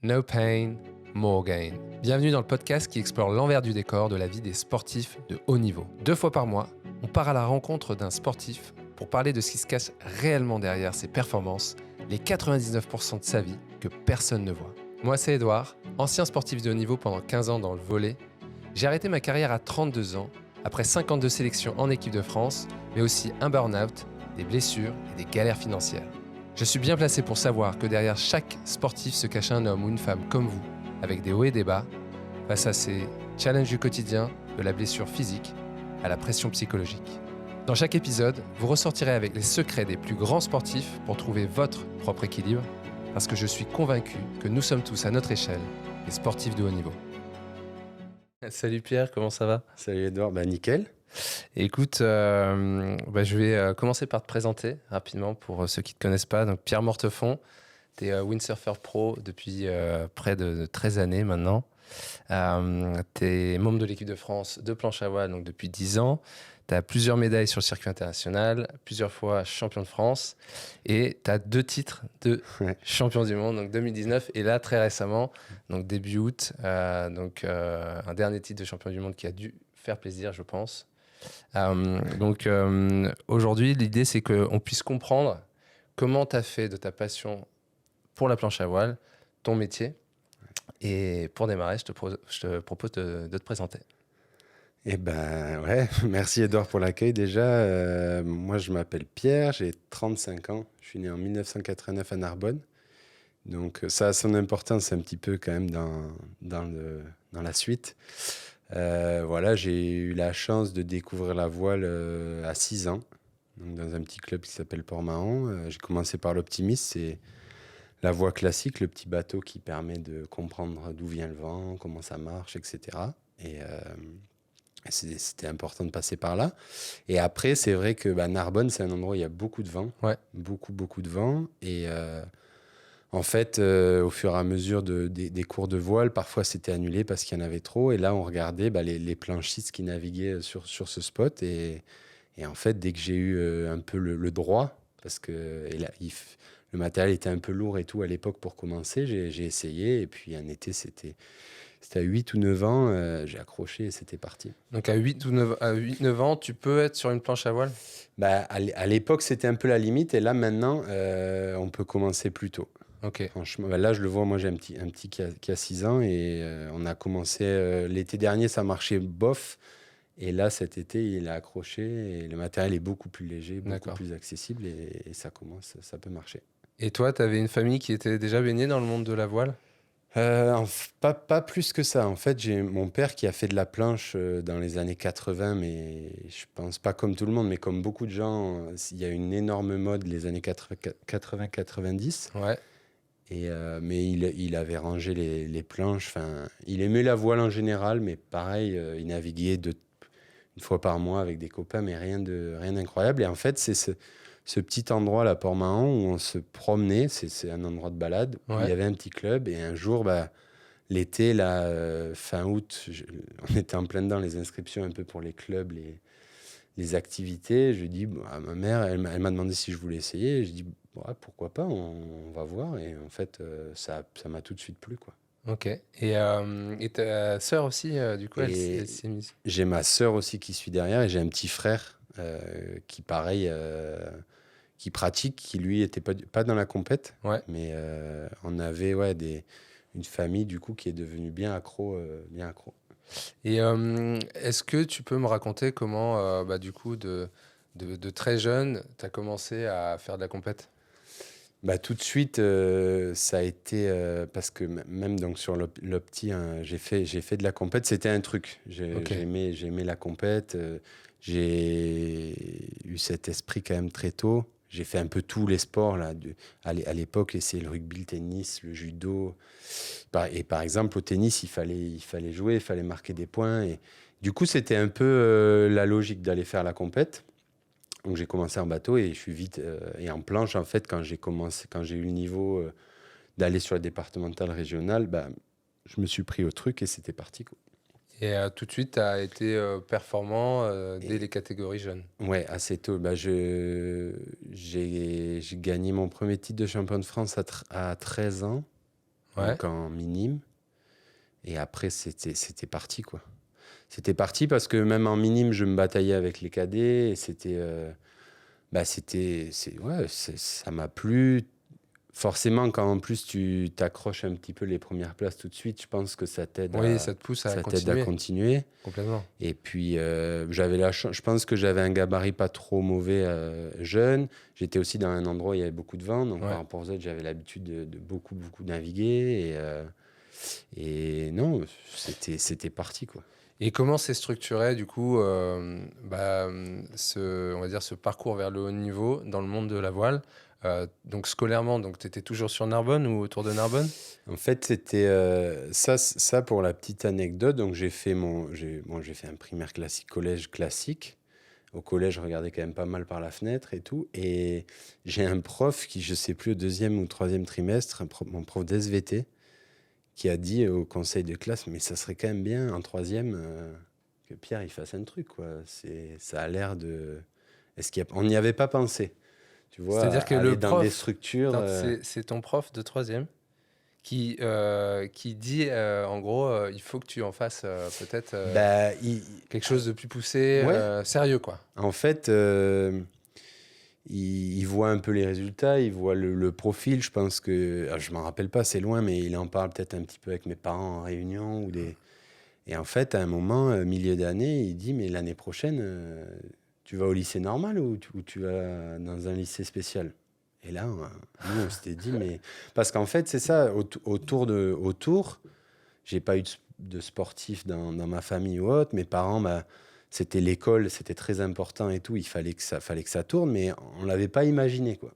No pain, more gain. Bienvenue dans le podcast qui explore l'envers du décor de la vie des sportifs de haut niveau. 2 fois par mois, on part à la rencontre d'un sportif pour parler de ce qui se cache réellement derrière ses performances, les 99% de sa vie que personne ne voit. Moi, c'est Edouard, ancien sportif de haut niveau pendant 15 ans dans le volley. J'ai arrêté ma carrière à 32 ans, après 52 sélections en équipe de France, mais aussi un burn-out, des blessures et des galères financières. Je suis bien placé pour savoir que derrière chaque sportif se cache un homme ou une femme comme vous, avec des hauts et des bas, face à ces challenges du quotidien, de la blessure physique à la pression psychologique. Dans chaque épisode, vous ressortirez avec les secrets des plus grands sportifs pour trouver votre propre équilibre, parce que je suis convaincu que nous sommes tous à notre échelle des sportifs de haut niveau. Salut Pierre, comment ça va ? Salut Edouard, nickel. Écoute, je vais commencer par te présenter rapidement pour ceux qui ne te connaissent pas. Donc Pierre Mortefond, tu es windsurfer pro depuis près de 13 années maintenant. Tu es membre de l'équipe de France de planche à voile donc depuis 10 ans. Tu as plusieurs médailles sur le circuit international, plusieurs fois champion de France. Et tu as 2 titres de champion du monde, donc 2019 et là très récemment, donc début août. Un dernier titre de champion du monde qui a dû faire plaisir, je pense. Aujourd'hui, l'idée, c'est qu'on puisse comprendre comment tu as fait de ta passion pour la planche à voile ton métier. Et pour démarrer, je te propose de te présenter. Merci Edouard pour l'accueil déjà. Moi, je m'appelle Pierre, j'ai 35 ans. Je suis né en 1989 à Narbonne. Donc ça a son importance un petit peu quand même dans la suite. J'ai eu la chance de découvrir la voile à 6 ans, donc dans un petit club qui s'appelle Port-Mahon. J'ai commencé par l'optimiste, c'est la voie classique, le petit bateau qui permet de comprendre d'où vient le vent, comment ça marche, etc. C'était important de passer par là. Et après, c'est vrai que Narbonne, c'est un endroit où il y a beaucoup de vent, beaucoup de vent. Et en fait, au fur et à mesure des cours de voile, parfois c'était annulé parce qu'il y en avait trop. Et là, on regardait les planchistes qui naviguaient sur ce spot. Et en fait, dès que j'ai eu un peu le droit, parce que le matériel était un peu lourd et tout à l'époque pour commencer, j'ai essayé. Et puis un été, c'était à 8 ou 9 ans, j'ai accroché et c'était parti. Donc à 8-9 ans, tu peux être sur une planche à voile ? À l'époque, c'était un peu la limite. Et là, maintenant, on peut commencer plus tôt. Ok. Franchement, là, je le vois, moi j'ai un petit qui a 6 ans et on a commencé l'été dernier, ça marchait bof. Et là, cet été, il a accroché et le matériel est beaucoup plus léger, beaucoup plus accessible et ça peut marcher. Et toi, tu avais une famille qui était déjà baignée dans le monde de la voile ? Pas plus que ça. En fait, j'ai mon père qui a fait de la planche dans les années 80, mais je pense pas comme tout le monde, mais comme beaucoup de gens, il y a une énorme mode les années 80-90. Ouais. Mais il avait rangé les planches. Il aimait la voile en général, mais pareil, il naviguait une fois par mois avec des copains, mais rien d'incroyable. Et en fait, c'est ce petit endroit, là, Port-Mahon, où on se promenait. C'est un endroit de balade. Où il y avait un petit club. Et un jour, l'été, là, fin août, on était en plein dedans, les inscriptions un peu pour les clubs, les activités. Je dis à ma mère, elle m'a demandé si je voulais essayer. Je dis pourquoi pas, on va voir. Et en fait, ça m'a tout de suite plu, quoi. Ok. Et ta sœur aussi, du coup, elle s'est mise. J'ai ma sœur aussi qui suit derrière et j'ai un petit frère qui, pareil, qui pratique, qui lui était pas dans la compète. Ouais. Mais on avait une famille du coup qui est devenue bien accro. Et est-ce que tu peux me raconter comment, du coup, de très jeune, tu as commencé à faire de la compète ? Tout de suite, ça a été parce que même donc sur l'opti, hein, j'ai fait de la compète. C'était un truc. J'aimais la compète. J'ai eu cet esprit quand même très tôt. J'ai fait un peu tous les sports là. À l'époque, c'est le rugby, le tennis, le judo. Et par exemple, au tennis, il fallait jouer, il fallait marquer des points. Et du coup, c'était un peu la logique d'aller faire la compète. Donc j'ai commencé en bateau et je suis vite et en planche en fait quand j'ai eu le niveau d'aller sur le départemental régional, je me suis pris au truc et c'était parti, quoi. Et tout de suite, tu as été performant dès les catégories jeunes. Ouais, assez tôt. J'ai gagné mon premier titre de champion de France à 13 ans. donc en minime. Et après, c'était parti, quoi. C'était parti parce que même en minime, je me bataillais avec les cadets. Et ça m'a plu. Forcément, quand en plus tu t'accroches un petit peu les premières places tout de suite, je pense que ça t'aide ça te pousse à continuer. Complètement. Et puis, j'avais la chance. Je pense que j'avais un gabarit pas trop mauvais jeune. J'étais aussi dans un endroit où il y avait beaucoup de vent. Donc, par rapport aux autres, j'avais l'habitude de beaucoup, beaucoup naviguer. Et non, c'était parti, quoi. Et comment s'est structuré, du coup, on va dire ce parcours vers le haut niveau dans le monde de la voile? Donc, scolairement, tu étais toujours sur Narbonne ou autour de Narbonne? En fait, c'était ça pour la petite anecdote. Donc, j'ai fait un primaire classique, collège classique. Au collège, je regardais quand même pas mal par la fenêtre et tout. Et j'ai un prof qui, je sais plus, au 2e ou 3e trimestre, mon prof d'SVT, qui a dit au conseil de classe, mais ça serait quand même bien en 3e que Pierre il fasse un truc, quoi. Ça a l'air de... On n'y avait pas pensé, tu vois. C'est-à-dire que aller le dans prof, des structures... c'est ton prof de 3e qui dit, en gros, il faut que tu en fasses peut-être quelque chose de plus poussé, sérieux, quoi. En fait, il voit un peu les résultats, il voit le profil. Je pense que... je m'en rappelle pas, c'est loin, mais il en parle peut-être un petit peu avec mes parents en réunion. Et en fait, à un moment, milieu d'année, il dit, mais l'année prochaine, tu vas au lycée normal ou tu vas dans un lycée spécial? Et là, nous, on s'était dit, mais... Parce qu'en fait, c'est ça, autour, j'ai pas eu de sportif dans ma famille ou autre. Mes parents, c'était l'école, c'était très important et tout. Il fallait que ça tourne, mais on l'avait pas imaginé, quoi.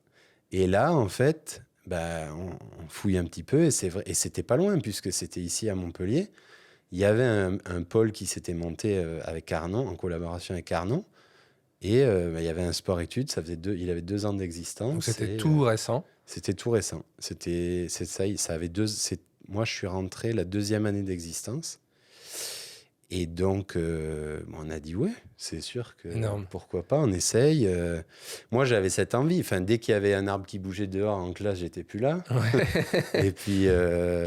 Et là, en fait, on fouille un petit peu et c'est vrai. Et c'était pas loin, puisque c'était ici à Montpellier. Il y avait un pôle qui s'était monté avec Carnon, en collaboration avec Carnon. Et il y avait un sport-études, il avait 2 ans d'existence. Donc c'était tout récent. C'était tout récent. Moi, je suis rentré la 2e année d'existence. Et donc, on a dit, ouais, c'est sûr que pourquoi pas, on essaye. Moi, j'avais cette envie. Enfin, dès qu'il y avait un arbre qui bougeait dehors en classe, j'étais plus là. Ouais. Et puis...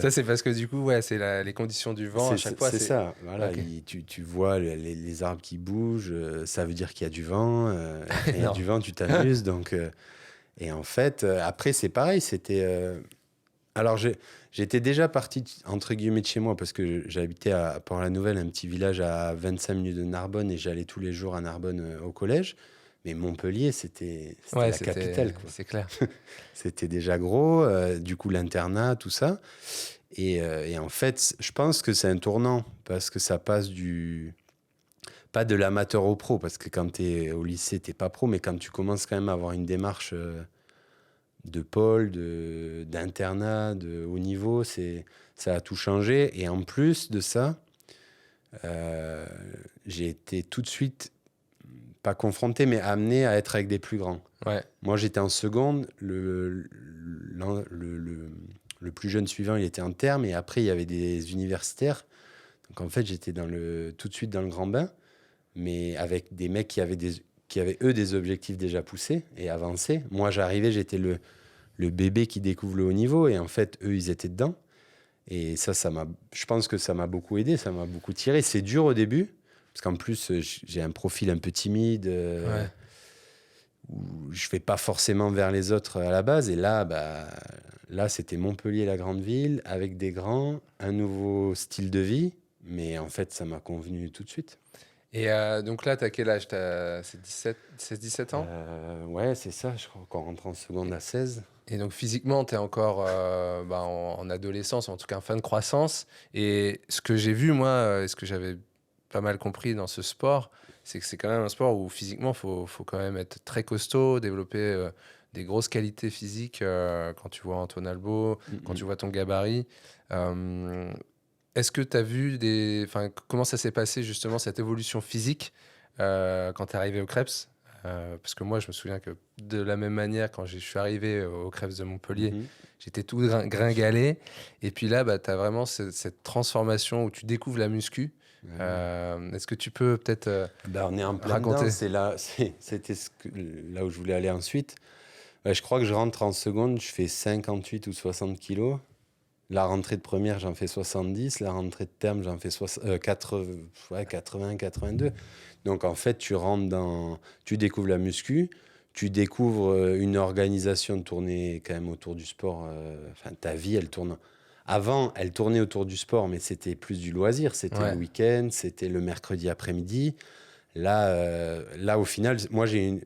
Ça, c'est parce que du coup, c'est les conditions du vent à chaque fois. C'est ça. Voilà, okay. Tu vois les arbres qui bougent, ça veut dire qu'il y a du vent. Quand il y a du vent, tu t'amuses. Donc, et en fait, après, c'est pareil. C'était... Alors, j'étais déjà parti, entre guillemets, de chez moi, parce que j'habitais à Port-la-Nouvelle, un petit village à 25 minutes de Narbonne, et j'allais tous les jours à Narbonne au collège. Mais Montpellier, c'était la capitale, quoi. C'est clair. C'était déjà gros, du coup, l'internat, tout ça. Et en fait, je pense que c'est un tournant, parce que ça passe pas de l'amateur au pro, parce que quand tu es au lycée, tu n'es pas pro, mais quand tu commences quand même à avoir une démarche... de pôle, d'internat, de haut niveau, ça a tout changé. Et en plus de ça, j'ai été tout de suite, pas confronté, mais amené à être avec des plus grands. Ouais. Moi, j'étais en seconde, le plus jeune suivant, il était en terme, et après, il y avait des universitaires. Donc, en fait, j'étais tout de suite dans le grand bain, mais avec des mecs qui avaient eux des objectifs déjà poussés et avancés. Moi, j'arrivais, j'étais le bébé qui découvre le haut niveau, et en fait, eux, ils étaient dedans. Et je pense que ça m'a beaucoup aidé, ça m'a beaucoup tiré. C'est dur au début, parce qu'en plus, j'ai un profil un peu timide, où je ne vais pas forcément vers les autres à la base. Et là, c'était Montpellier, la grande ville, avec des grands, un nouveau style de vie. Mais en fait, ça m'a convenu tout de suite. Et donc là, tu as quel âge? C'est 17 ans? Ouais, c'est ça. Je crois qu'on rentre en seconde à 16. Et donc physiquement, tu es encore en adolescence, en tout cas en fin de croissance. Et ce que j'ai vu, moi, et ce que j'avais pas mal compris dans ce sport, c'est que c'est quand même un sport où physiquement, il faut quand même être très costaud, développer des grosses qualités physiques quand tu vois Antoine Albo, quand tu vois ton gabarit. Est-ce que tu as vu comment ça s'est passé justement cette évolution physique quand tu es arrivé au Krebs? Parce que moi, je me souviens que de la même manière, quand je suis arrivé au Krebs de Montpellier, j'étais tout gringalé. Et puis là, tu as vraiment cette transformation où tu découvres la muscu. Est-ce que tu peux peut-être on est en plein raconter? C'était là où je voulais aller ensuite. Je crois que je rentre en seconde, je fais 58 ou 60 kilos. La rentrée de première, j'en fais 70. La rentrée de terme, j'en fais 80, 82. Donc, en fait, tu découvres la muscu, tu découvres une organisation de tourner quand même autour du sport. Enfin, ta vie, elle tourne. Avant, elle tournait autour du sport, mais c'était plus du loisir. C'était le week-end, c'était le mercredi après-midi. Là, au final, moi, j'ai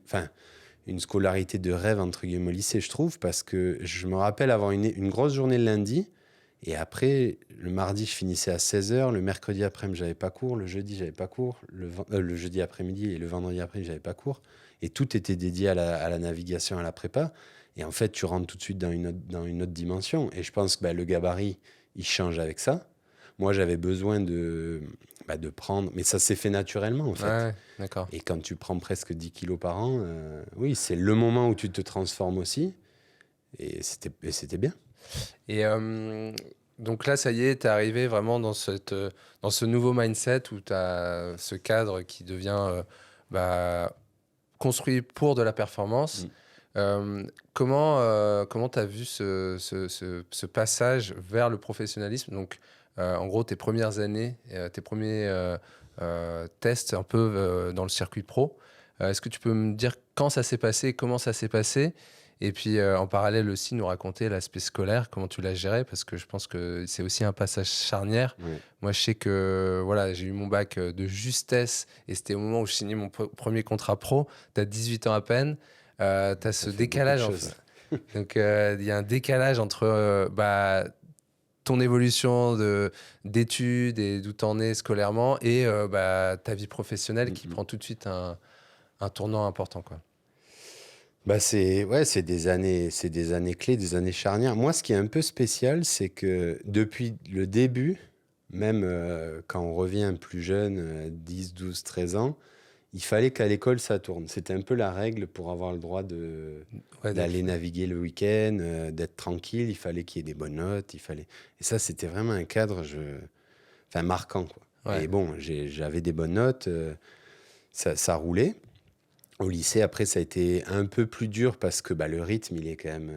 une scolarité de rêve, entre guillemets, au lycée, je trouve, parce que je me rappelle avoir une grosse journée le lundi. Et après, le mardi, je finissais à 16h. Le mercredi après-midi, j'avais pas cours. Le jeudi, j'avais pas cours. Le jeudi après-midi et le vendredi après-midi, j'avais pas cours. Et tout était dédié à la navigation, à la prépa. Et en fait, tu rentres tout de suite dans une autre dimension. Et je pense que le gabarit, il change avec ça. Moi, j'avais besoin de prendre... Mais ça s'est fait naturellement, en fait. Ouais, d'accord. Et quand tu prends presque 10 kilos par an, oui, c'est le moment où tu te transformes aussi. Et c'était bien. Et donc là, ça y est, tu es arrivé vraiment dans ce nouveau mindset où tu as ce cadre qui devient construit pour de la performance. Comment tu as vu ce passage vers le professionnalisme? Donc, en gros, tes premières années, tes premiers tests un peu dans le circuit pro. Est-ce que tu peux me dire quand ça s'est passé, comment ça s'est passé? Et puis, en parallèle aussi, nous raconter l'aspect scolaire, comment tu l'as géré, parce que je pense que c'est aussi un passage charnière. Ouais. Moi, je sais que voilà, j'ai eu mon bac de justesse, et c'était au moment où je signais mon premier contrat pro. Tu as 18 ans à peine. Tu as ce décalage. Donc, il y a un décalage entre ton évolution d'études et d'où tu en es scolairement et ta vie professionnelle qui prend tout de suite un tournant important, quoi. C'est des années clés, des années charnières. Moi, ce qui est un peu spécial, c'est que depuis le début, même quand on revient plus jeune, 10, 12, 13 ans, il fallait qu'à l'école, ça tourne. C'était un peu la règle pour avoir le droit d'aller naviguer le week-end, d'être tranquille. Il fallait qu'il y ait des bonnes notes. Et ça, c'était vraiment un cadre marquant, quoi. Ouais. Et bon, j'avais des bonnes notes, ça roulait. Au lycée, après, ça a été un peu plus dur parce que le rythme, il est quand même...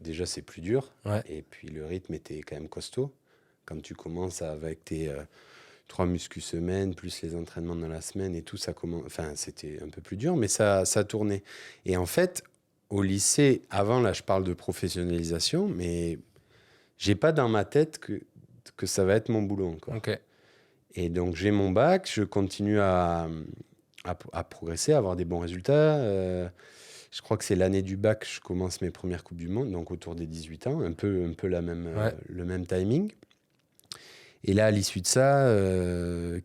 déjà, c'est plus dur. Ouais. Et puis, le rythme était quand même costaud. Quand tu commences avec tes 3 muscu semaines, plus les entraînements dans la semaine et tout, ça commence... Enfin, c'était un peu plus dur, mais ça tournait. Et en fait, au lycée, avant, là, je parle de professionnalisation, mais j'ai pas dans ma tête que ça va être mon boulot encore. Okay. Et donc, j'ai mon bac, je continue à progresser, à avoir des bons résultats. Je crois que c'est l'année du bac, je commence mes premières Coupes du Monde, donc autour des 18 ans, un peu le même timing. Et là, à l'issue de ça,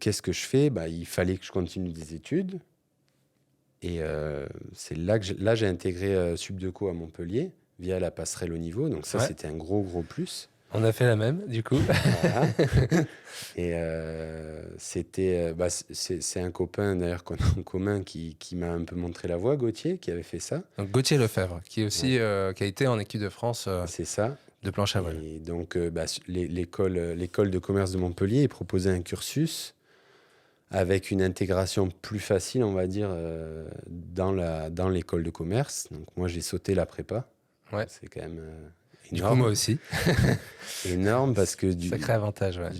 qu'est-ce que je fais? Il fallait que je continue des études. Et c'est là que j'ai intégré Subdeco à Montpellier, via la passerelle au niveau. Donc ça, c'était un gros plus. On a fait la même, du coup. Voilà. Et c'est un copain, d'ailleurs, qu'on a en commun qui m'a un peu montré la voie, Gauthier, qui avait fait ça. Donc, Gauthier Lefebvre, qui est aussi qui a été en équipe de France c'est ça. De planche à voile. Et donc, l'école de commerce de Montpellier proposait un cursus avec une intégration plus facile, on va dire, dans l'école de commerce. Donc, moi, j'ai sauté la prépa. Ouais. C'est quand même... Du coup, moi aussi. Énorme parce que sacré avantage, ouais.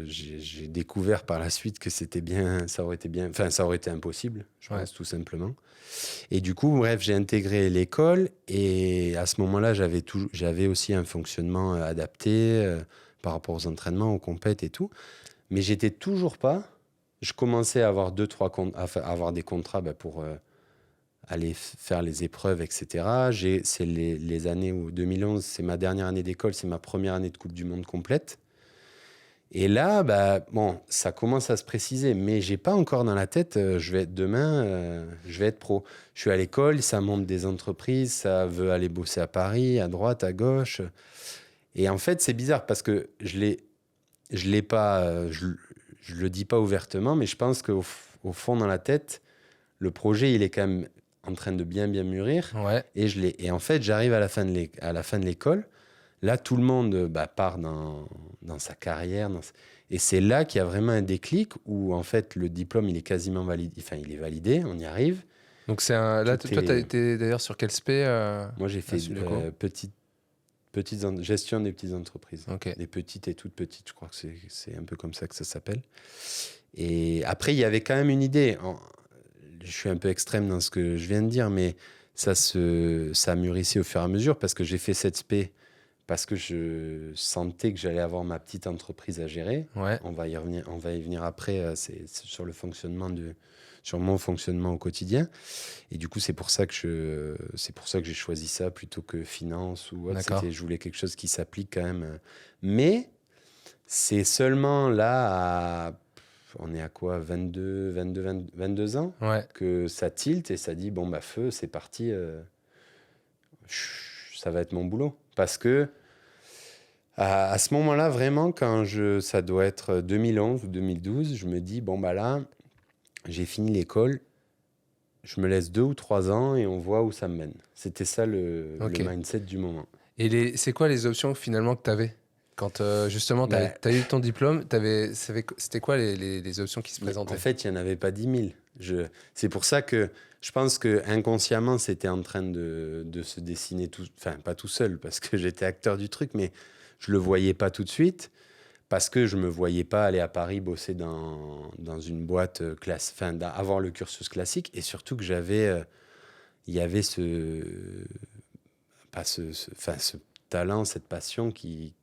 J'ai découvert par la suite que ça aurait été impossible, je pense, tout simplement. Et du coup, bref, j'ai intégré l'école et à ce moment-là, j'avais aussi un fonctionnement adapté par rapport aux entraînements, aux compètes et tout. Mais j'étais toujours pas. Je commençais à avoir avoir des contrats pour aller faire les épreuves, etc. C'est les années où 2011, c'est ma dernière année d'école, c'est ma première année de Coupe du Monde complète. Et là, ça commence à se préciser, mais j'ai pas encore dans la tête, je vais être pro. Je suis à l'école, ça monte des entreprises, ça veut aller bosser à Paris, à droite, à gauche. Et en fait, c'est bizarre parce que je le dis pas ouvertement, mais je pense qu'au fond, dans la tête, le projet, il est quand même en train de bien mûrir. Ouais. Et en fait, j'arrive à la fin de l'école. Là, tout le monde part dans sa carrière. Et c'est là qu'il y a vraiment un déclic où, en fait, le diplôme, il est quasiment validé. Enfin, il est validé, on y arrive. Donc, là, toi, tu as été d'ailleurs sur quel spé Moi, j'ai fait gestion des petites entreprises. Ok. Des petites et toutes petites, je crois que c'est un peu comme ça que ça s'appelle. Et après, il y avait quand même une idée. Je suis un peu extrême dans ce que je viens de dire, mais ça mûrissait au fur et à mesure parce que j'ai fait cette spé, parce que je sentais que j'allais avoir ma petite entreprise à gérer. Ouais. On va y venir après, c'est sur sur mon fonctionnement au quotidien. Et du coup, c'est pour ça que j'ai choisi ça plutôt que finance ou autre. D'accord. Je voulais quelque chose qui s'applique quand même. Mais c'est seulement là on est à quoi, 22 ans, Ouais. que ça tilte et ça dit, bon, bah, feu, c'est parti, ça va être mon boulot. Parce que à ce moment-là, vraiment, ça doit être 2011 ou 2012, je me dis, bon, bah là, j'ai fini l'école, je me laisse 2 ou 3 ans et on voit où ça me mène. C'était ça le mindset du moment. Et c'est quoi les options finalement que tu avais quand justement tu as eu ton diplôme? C'était quoi les options qui se présentaient? En fait, il n'y en avait pas 10 000. C'est pour ça que je pense que inconsciemment, c'était en train de se dessiner tout, enfin pas tout seul parce que j'étais acteur du truc, mais je le voyais pas tout de suite parce que je me voyais pas aller à Paris bosser dans une boîte avoir le cursus classique, et surtout que il y avait ce talent, cette passion qui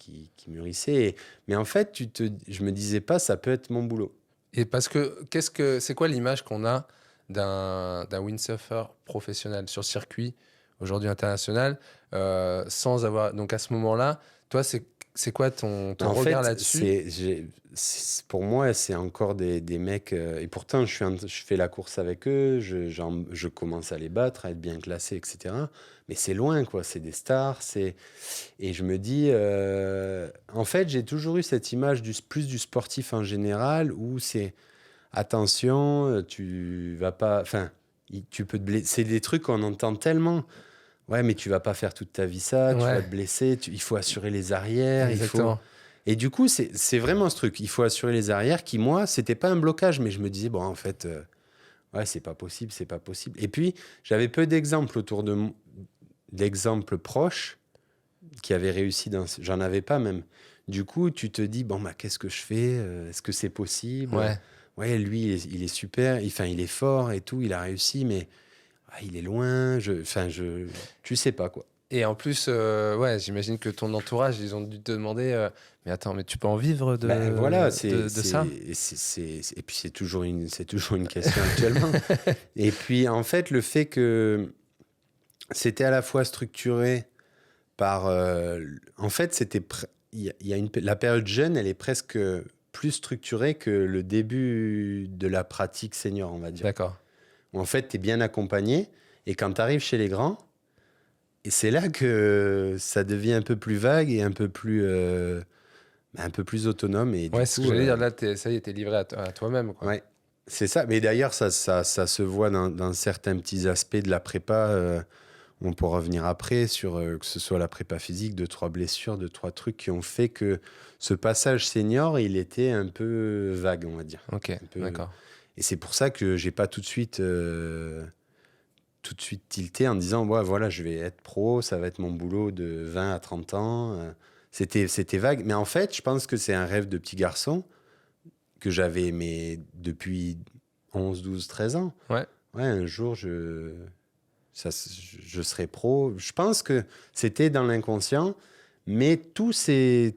mûrissait. Mais en fait, je me disais pas, ça peut être mon boulot. Et parce que c'est quoi l'image qu'on a d'un windsurfer professionnel sur circuit aujourd'hui international, sans avoir, donc à ce moment-là, toi c'est quoi ton regard là-dessus? Pour moi, c'est encore des mecs, et pourtant je fais la course avec eux, je commence à les battre, à être bien classé, etc. Mais c'est loin, quoi. C'est des stars. Et je me dis, en fait, j'ai toujours eu cette image plus du sportif en général, où c'est attention, tu vas pas, enfin, tu peux te blesser. C'est des trucs qu'on entend tellement. Ouais, mais tu vas pas faire toute ta vie ça, tu vas te blesser, il faut assurer les arrières. Exactement. Et du coup, c'est vraiment ce truc. Il faut assurer les arrières qui, moi, c'était pas un blocage, mais je me disais, bon, en fait, ouais, c'est pas possible. Et puis, j'avais peu d'exemples d'exemples proches qui avaient réussi j'en avais pas même. Du coup, tu te dis, bon, bah, qu'est-ce que je fais? Est-ce que c'est possible? Ouais, lui, il est super, il est fort et tout, il a réussi, mais il est loin, tu sais pas, quoi. Et en plus, j'imagine que ton entourage, ils ont dû te demander, mais attends, mais tu peux en vivre de ça? Et puis c'est toujours une question actuellement. Et puis en fait, le fait que c'était à la fois structuré par, en fait, la période jeune, elle est presque plus structurée que le début de la pratique senior, on va dire. D'accord. Où en fait, tu es bien accompagné, et quand tu arrives chez les grands, et c'est là que ça devient un peu plus vague et un peu plus autonome. Et c'est ce que j'allais dire. Là, ça y est, t'es livré à toi-même, quoi. Ouais, c'est ça. Mais d'ailleurs, ça se voit dans certains petits aspects de la prépa. On pourra revenir après sur que ce soit la prépa physique, 2-3 blessures, 2-3 trucs qui ont fait que ce passage senior, il était un peu vague, on va dire. Ok, d'accord. Et c'est pour ça que j'ai pas tout de suite tilté en disant, ouais, voilà, je vais être pro, ça va être mon boulot de 20 à 30 ans. C'était vague. Mais en fait, je pense que c'est un rêve de petit garçon que j'avais aimé depuis 11, 12, 13 ans. Ouais, un jour, je serai pro. Je pense que c'était dans l'inconscient, mais toutes ces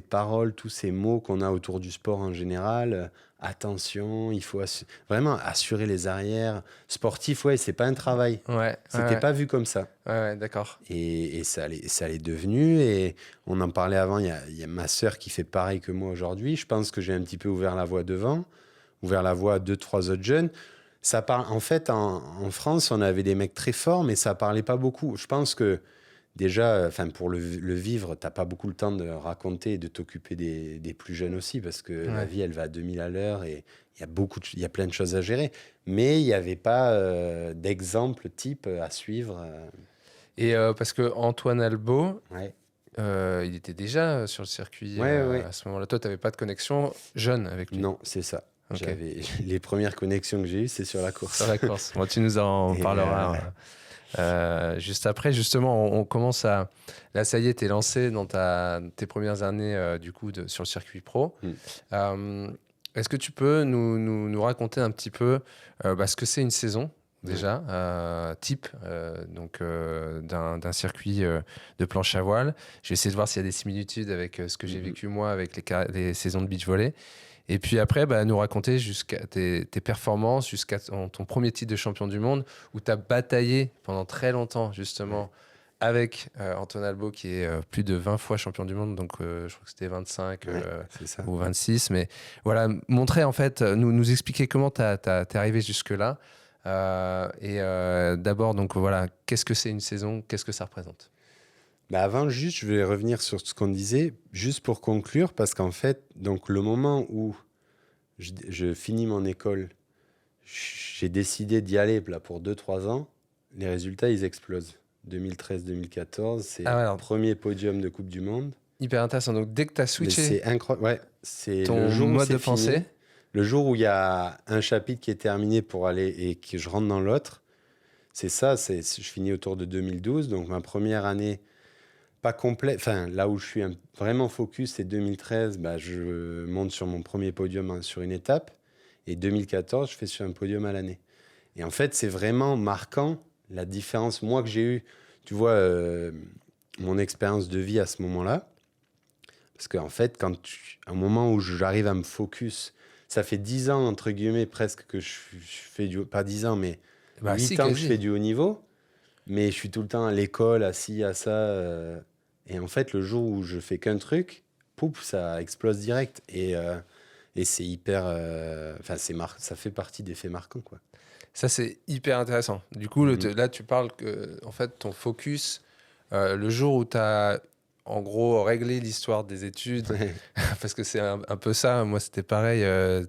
paroles, tous ces mots qu'on a autour du sport en général, attention, il faut vraiment assurer les arrières. Sportif, c'est pas un travail. C'était pas vu comme ça. Ouais, d'accord. Et ça l'est devenu. Et on en parlait avant, il y a ma sœur qui fait pareil que moi aujourd'hui. Je pense que j'ai un petit peu ouvert la voie à 2-3 autres jeunes. Ça parle, en fait, en France, on avait des mecs très forts, mais ça parlait pas beaucoup. Je pense que déjà, pour le vivre, t'as pas beaucoup le temps de raconter et de t'occuper des plus jeunes aussi, parce que la vie, elle va à 2000 à l'heure et il y a plein de choses à gérer. Mais il n'y avait pas d'exemple type à suivre. Et parce que Antoine Albo, il était déjà sur le circuit à ce moment-là. Toi, tu n'avais pas de connexion jeune avec lui? Non, c'est ça. Les premières connexions que j'ai eues, c'est sur la course. Sur la course. Bon, tu nous en parleras juste après. Justement, on commence à... Là, ça y est, t'es lancé dans tes premières années du coup sur le circuit pro. Est-ce que tu peux nous raconter un petit peu ce que c'est une saison déjà, type d'un circuit de planche à voile. Je vais essayer de voir s'il y a des similitudes avec ce que j'ai vécu moi avec les saisons de beach volley. Et puis après, nous raconter jusqu'à tes performances, jusqu'à ton premier titre de champion du monde, où tu as bataillé pendant très longtemps, justement, avec Antoine Albo, qui est plus de 20 fois champion du monde, donc je crois que c'était 25 ou 26. Mais voilà, montrer, en fait, nous expliquer comment t'es arrivé jusque-là. D'abord, donc voilà, qu'est-ce que c'est une saison? Qu'est-ce que ça représente? Avant, juste, je vais revenir sur ce qu'on disait, juste pour conclure, parce qu'en fait, donc le moment où je finis mon école, j'ai décidé d'y aller là, pour 2-3 ans, les résultats, ils explosent. 2013-2014, c'est le premier podium de Coupe du Monde. Hyper intéressant. Donc, dès que tu as switché c'est incroyable. Ouais, c'est ton le jour mode de fini, pensée, le jour où il y a un chapitre qui est terminé pour aller et que je rentre dans l'autre, c'est ça. Je finis autour de 2012, donc ma première année pas complète. Enfin, là où je suis vraiment focus, c'est 2013. Je monte sur mon premier podium sur une étape. Et 2014, je fais sur un podium à l'année. Et en fait, c'est vraiment marquant la différence, moi, que j'ai eue. Tu vois, mon expérience de vie à ce moment-là. Parce qu'en fait, à un moment où j'arrive à me focus, ça fait 10 ans, entre guillemets, presque que je fais du... Pas 10 ans, mais 8 ans que je fais du haut niveau. Mais je suis tout le temps à l'école, assis à ça. Et en fait, le jour où je fais qu'un truc, pouf, ça explose direct. Et c'est hyper... ça fait partie des faits marquants, quoi. Ça, c'est hyper intéressant. Du coup, là, tu parles que, en fait, ton focus, le jour où tu as, en gros, réglé l'histoire des études, parce que c'est un peu ça, moi, c'était pareil,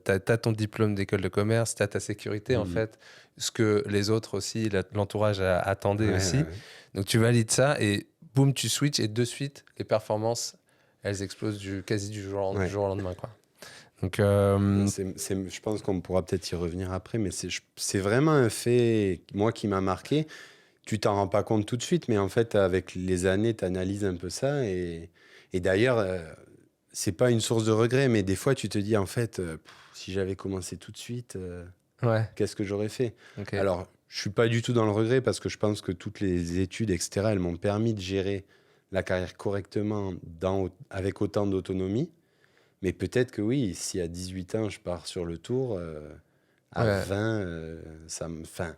tu as ton diplôme d'école de commerce, tu as ta sécurité, en fait, ce que les autres aussi, l'entourage attendait aussi. Donc, tu valides ça et boum, tu switches et de suite, les performances, elles explosent quasi du jour au lendemain, quoi. Donc, je pense qu'on pourra peut-être y revenir après, mais c'est vraiment un fait, moi, qui m'a marqué. Tu t'en rends pas compte tout de suite, mais en fait, avec les années, tu analyses un peu ça. Et d'ailleurs, c'est pas une source de regret, mais des fois, tu te dis, en fait, si j'avais commencé tout de suite, qu'est-ce que j'aurais fait? Alors, je suis pas du tout dans le regret parce que je pense que toutes les études, etc., elles m'ont permis de gérer la carrière correctement avec autant d'autonomie. Mais peut-être que oui, si à 18 ans, je pars sur le tour, à 20, ça me... Fin.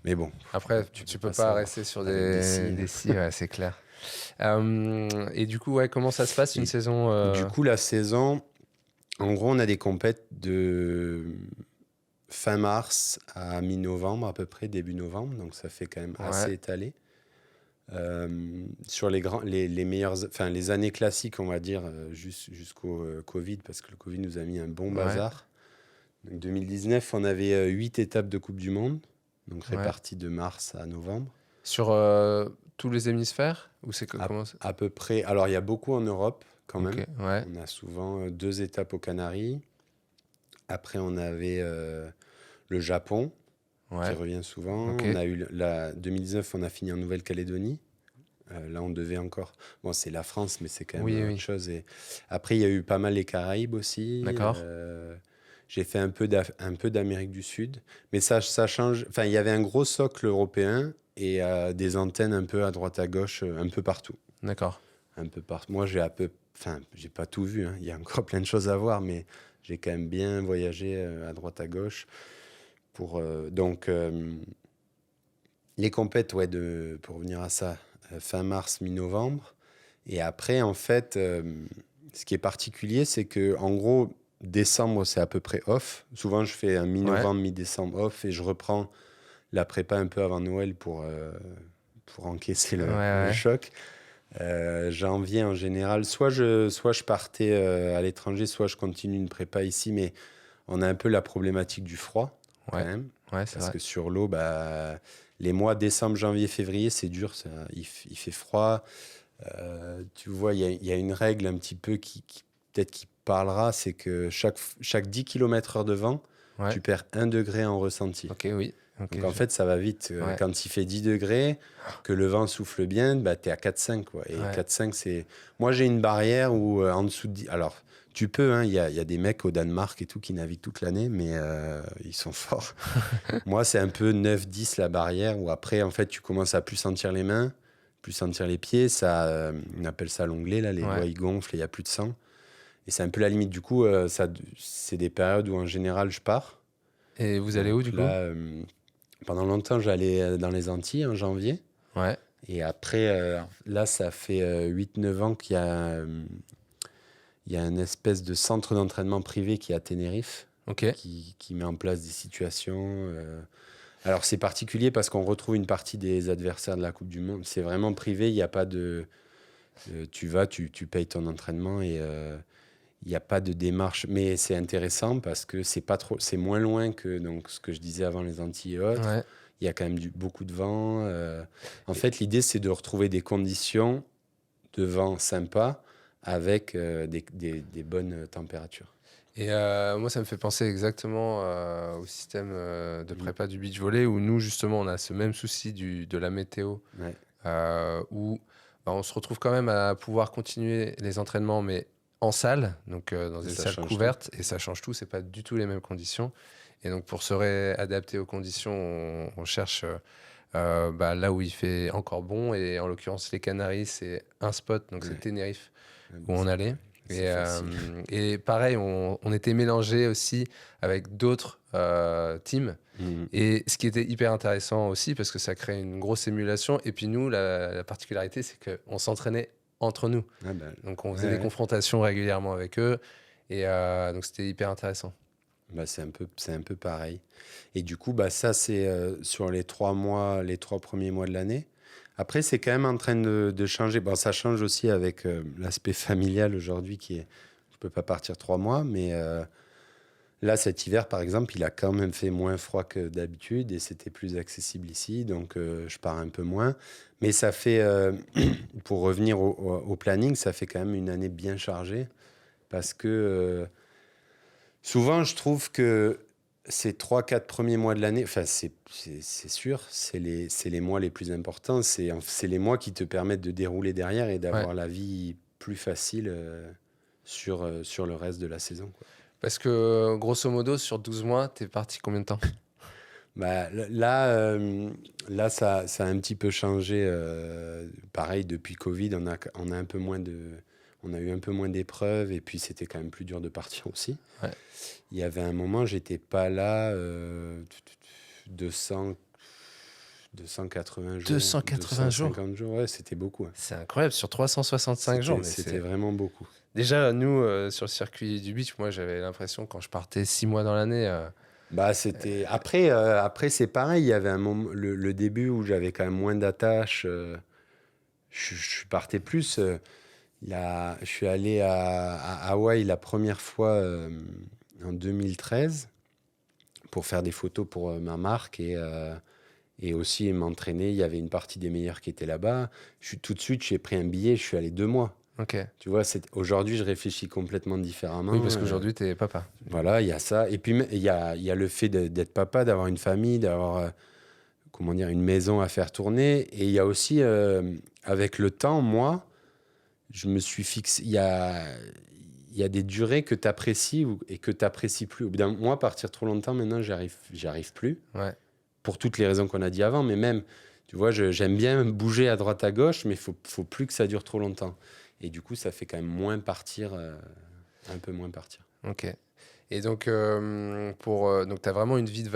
Mais bon. Après, tu peux pas rester sur des si, c'est clair. Et du coup, comment ça se passe une saison Du coup, la saison, en gros, on a des compètes de fin mars à mi-novembre, à peu près, début novembre. Donc, ça fait quand même assez étalé. Sur les meilleures, les années classiques, on va dire, jusqu'au Covid, parce que le Covid nous a mis un bon bazar. Donc 2019, on avait 8 étapes de Coupe du Monde, donc réparties de mars à novembre. Sur tous les hémisphères ou à peu près. Alors, il y a beaucoup en Europe, quand même. Ouais. On a souvent 2 étapes aux Canaries. Après, on avait le Japon, qui revient souvent. On a eu 2019, on a fini en Nouvelle-Calédonie. Là, on devait encore... Bon, c'est la France, mais c'est quand même autre chose. Et après, il y a eu pas mal les Caraïbes aussi. D'accord. J'ai fait un peu d'Amérique du Sud. Mais ça change. Enfin, il y avait un gros socle européen et des antennes un peu à droite à gauche, un peu partout. D'accord. Un peu partout. Moi, j'ai pas tout vu. Il y a encore plein de choses à voir, mais j'ai quand même bien voyagé à droite à gauche. Donc, les compètes, pour revenir à ça, fin mars, mi-novembre. Et après, en fait, ce qui est particulier, c'est que, en gros, décembre, c'est à peu près off. Souvent, je fais un mi-novembre, mi-décembre off et je reprends la prépa un peu avant Noël pour encaisser le choc. Janvier, en général, soit je partais à l'étranger, soit je continue une prépa ici, mais on a un peu la problématique du froid, quand même. Parce que sur l'eau, les mois décembre, janvier, février, c'est dur, il fait froid. Tu vois, il y a une règle un petit peu qui peut-être qui parlera, c'est que chaque 10 km/h de vent, Ouais. tu perds 1 degré en ressenti. Ok, oui. Okay, Donc en fait, ça va vite. Ouais. Quand il fait 10 degrés, que le vent souffle bien, bah, tu es à 4-5. Quoi. Et 4-5, c'est... Moi, j'ai une barrière où en dessous de 10... Alors, tu peux, il y a des mecs au Danemark et tout qui naviguent toute l'année, mais ils sont forts. Moi, c'est un peu 9-10 la barrière, où après, en fait, tu commences à plus sentir les mains, plus sentir les pieds. Ça, on appelle ça l'onglet, là, les doigts, ils gonflent et il n'y a plus de sang. Et c'est un peu la limite. Du coup, c'est des périodes où, en général, je pars. Et vous allez où, du coup ? Pendant longtemps, j'allais dans les Antilles en janvier. Ouais. Et après, là, ça fait 8-9 ans qu'il y a une espèce de centre d'entraînement privé qui est à Tenerife, qui met en place des situations. Alors, c'est particulier parce qu'on retrouve une partie des adversaires de la Coupe du Monde. C'est vraiment privé, il n'y a pas de... tu vas, tu payes ton entraînement et il n'y a pas de démarche. Mais c'est intéressant parce que c'est moins loin que donc, ce que je disais avant les Antilles et autres. Ouais. Il y a quand même beaucoup de vent. En fait, l'idée, c'est de retrouver des conditions de vent sympas avec des bonnes températures. Et moi, ça me fait penser exactement au système de prépa du beach volley où nous, justement, on a ce même souci de la météo où on se retrouve quand même à pouvoir continuer les entraînements, mais en salle, donc dans des salles couvertes, et ça change tout, c'est pas du tout les mêmes conditions. Et donc, pour se réadapter aux conditions, on cherche là où il fait encore bon. Et en l'occurrence, les Canaries, c'est un spot, donc c'est Tenerife, où on allait. Et pareil, on était mélangés aussi avec d'autres teams. Et ce qui était hyper intéressant aussi, parce que ça crée une grosse émulation. Et puis nous, la particularité, c'est qu'on s'entraînait entre nous. Donc on faisait des confrontations régulièrement avec eux. Et donc c'était hyper intéressant. C'est un peu pareil. Et du coup, ça, c'est sur les 3 premiers mois de l'année. Après, c'est quand même en train de changer. Bon, ça change aussi avec l'aspect familial aujourd'hui qui est... Je ne peux pas partir 3 mois, mais là, cet hiver, par exemple, il a quand même fait moins froid que d'habitude et c'était plus accessible ici, donc je pars un peu moins. Mais ça fait, pour revenir au planning, ça fait quand même une année bien chargée parce que souvent, je trouve que ces 3-4 premiers mois de l'année, enfin, c'est sûr, c'est les mois les plus importants. C'est les mois qui te permettent de dérouler derrière et d'avoir la vie plus facile sur le reste de la saison, quoi. Parce que, grosso modo, sur 12 mois, t'es parti combien de temps ? Là, ça a un petit peu changé. Pareil, depuis Covid, on a eu un peu moins d'épreuves et puis c'était quand même plus dur de partir aussi. Ouais. Il y avait un moment, j'étais pas là, 280 jours. 280 jours 250 jours, ouais, c'était beaucoup. Hein. C'est incroyable, sur 365 jours. Mais c'était vraiment beaucoup. Déjà, nous, sur le circuit du beach, moi, j'avais l'impression, quand je partais 6 mois dans l'année... c'était... Après, c'est pareil, il y avait un moment, le début où j'avais quand même moins d'attaches. Je partais plus... je suis allé à Hawaï la première fois en 2013 pour faire des photos pour ma marque et aussi m'entraîner. Il y avait une partie des meilleurs qui étaient là-bas. Tout de suite, j'ai pris un billet, je suis allé 2 mois. Okay. Tu vois, aujourd'hui, je réfléchis complètement différemment. Oui, parce qu'aujourd'hui, tu es papa. Voilà, il y a ça. Et puis, il y a le fait d'être papa, d'avoir une famille, d'avoir une maison à faire tourner. Et il y a aussi, avec le temps, moi... je me suis fixé. Il y a des durées que tu apprécies et que tu n'apprécies plus. Au bout d'un moment, partir trop longtemps, maintenant, j'y arrive plus. Ouais. Pour toutes les raisons qu'on a dit avant. Mais même, tu vois, j'aime bien bouger à droite, à gauche, mais il faut plus que ça dure trop longtemps. Et du coup, ça fait quand même moins partir, un peu moins partir. Ok. Et donc, donc tu as vraiment une vie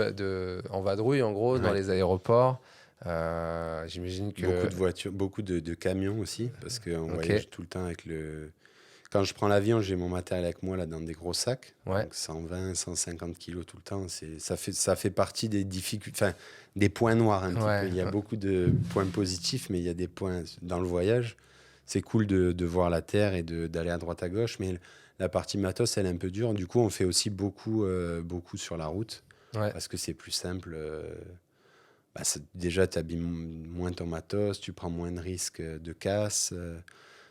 en vadrouille, en gros, dans les aéroports. J'imagine que... Beaucoup de voitures, beaucoup de camions aussi, parce qu'on voyage tout le temps avec le... Quand je prends l'avion, j'ai mon matériel avec moi là, dans des gros sacs, donc 120, 150 kilos tout le temps. Ça fait partie des difficultés, enfin, des points noirs un petit peu. Il y a beaucoup de points positifs, mais il y a des points dans le voyage. C'est cool de voir la Terre et d'aller à droite à gauche, mais la partie matos, elle est un peu dure. Du coup, on fait aussi beaucoup sur la route, parce que c'est plus simple... déjà, tu abîmes moins ton matos, tu prends moins de risques de casse,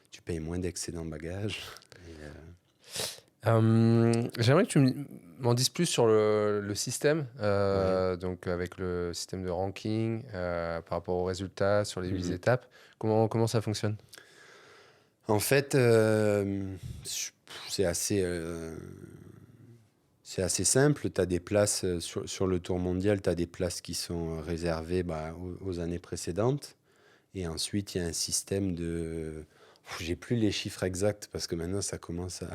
tu payes moins d'excédent bagage. J'aimerais que tu m'en dises plus sur le système, donc avec le système de ranking par rapport aux résultats sur les 8 étapes. Comment ça fonctionne? En fait, c'est assez, c'est assez simple. Tu as des places sur le Tour mondial, tu as des places qui sont réservées aux années précédentes. Et ensuite, il y a un système de... J'ai plus les chiffres exacts parce que maintenant, ça commence à...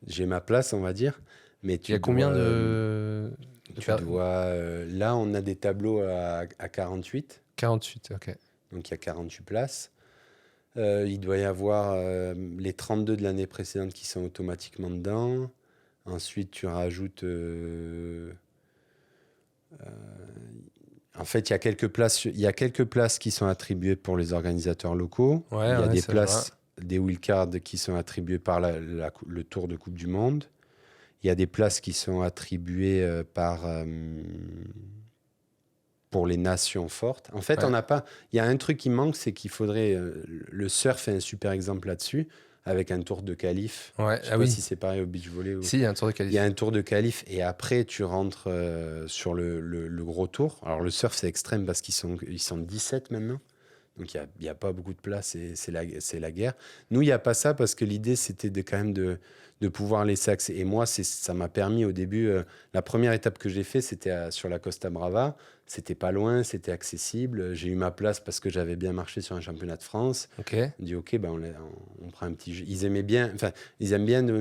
J'ai ma place, on va dire. Mais Il y a combien là, on a des tableaux à 48. 48, ok. Donc, il y a 48 places. Il doit y avoir les 32 de l'année précédente qui sont automatiquement dedans. Ensuite, tu rajoutes... en fait, il y a quelques places qui sont attribuées pour les organisateurs locaux. Il y a des places, des wildcards qui sont attribuées par le Tour de Coupe du Monde. Il y a des places qui sont attribuées pour les nations fortes. En fait, on n'a pas... Il y a un truc qui manque, c'est qu'il faudrait... le surf est un super exemple là-dessus, avec un tour de qualif. Ouais. Je sais pas si c'est pareil au beach volley. Si, il y a un tour de qualif. Il y a un tour de qualif et après, tu rentres sur le gros tour. Alors, le surf, c'est extrême parce qu'ils sont 17 maintenant. Donc, il n'y a pas beaucoup de place et c'est la guerre. Nous, il n'y a pas ça parce que l'idée, c'était quand même de pouvoir laisser accès. Et moi, ça m'a permis au début... la première étape que j'ai fait, c'était sur la Costa Brava. C'était pas loin, c'était accessible. J'ai eu ma place parce que j'avais bien marché sur un championnat de France. Okay. On dit OK, on prend un petit jeu. Ils aimaient bien,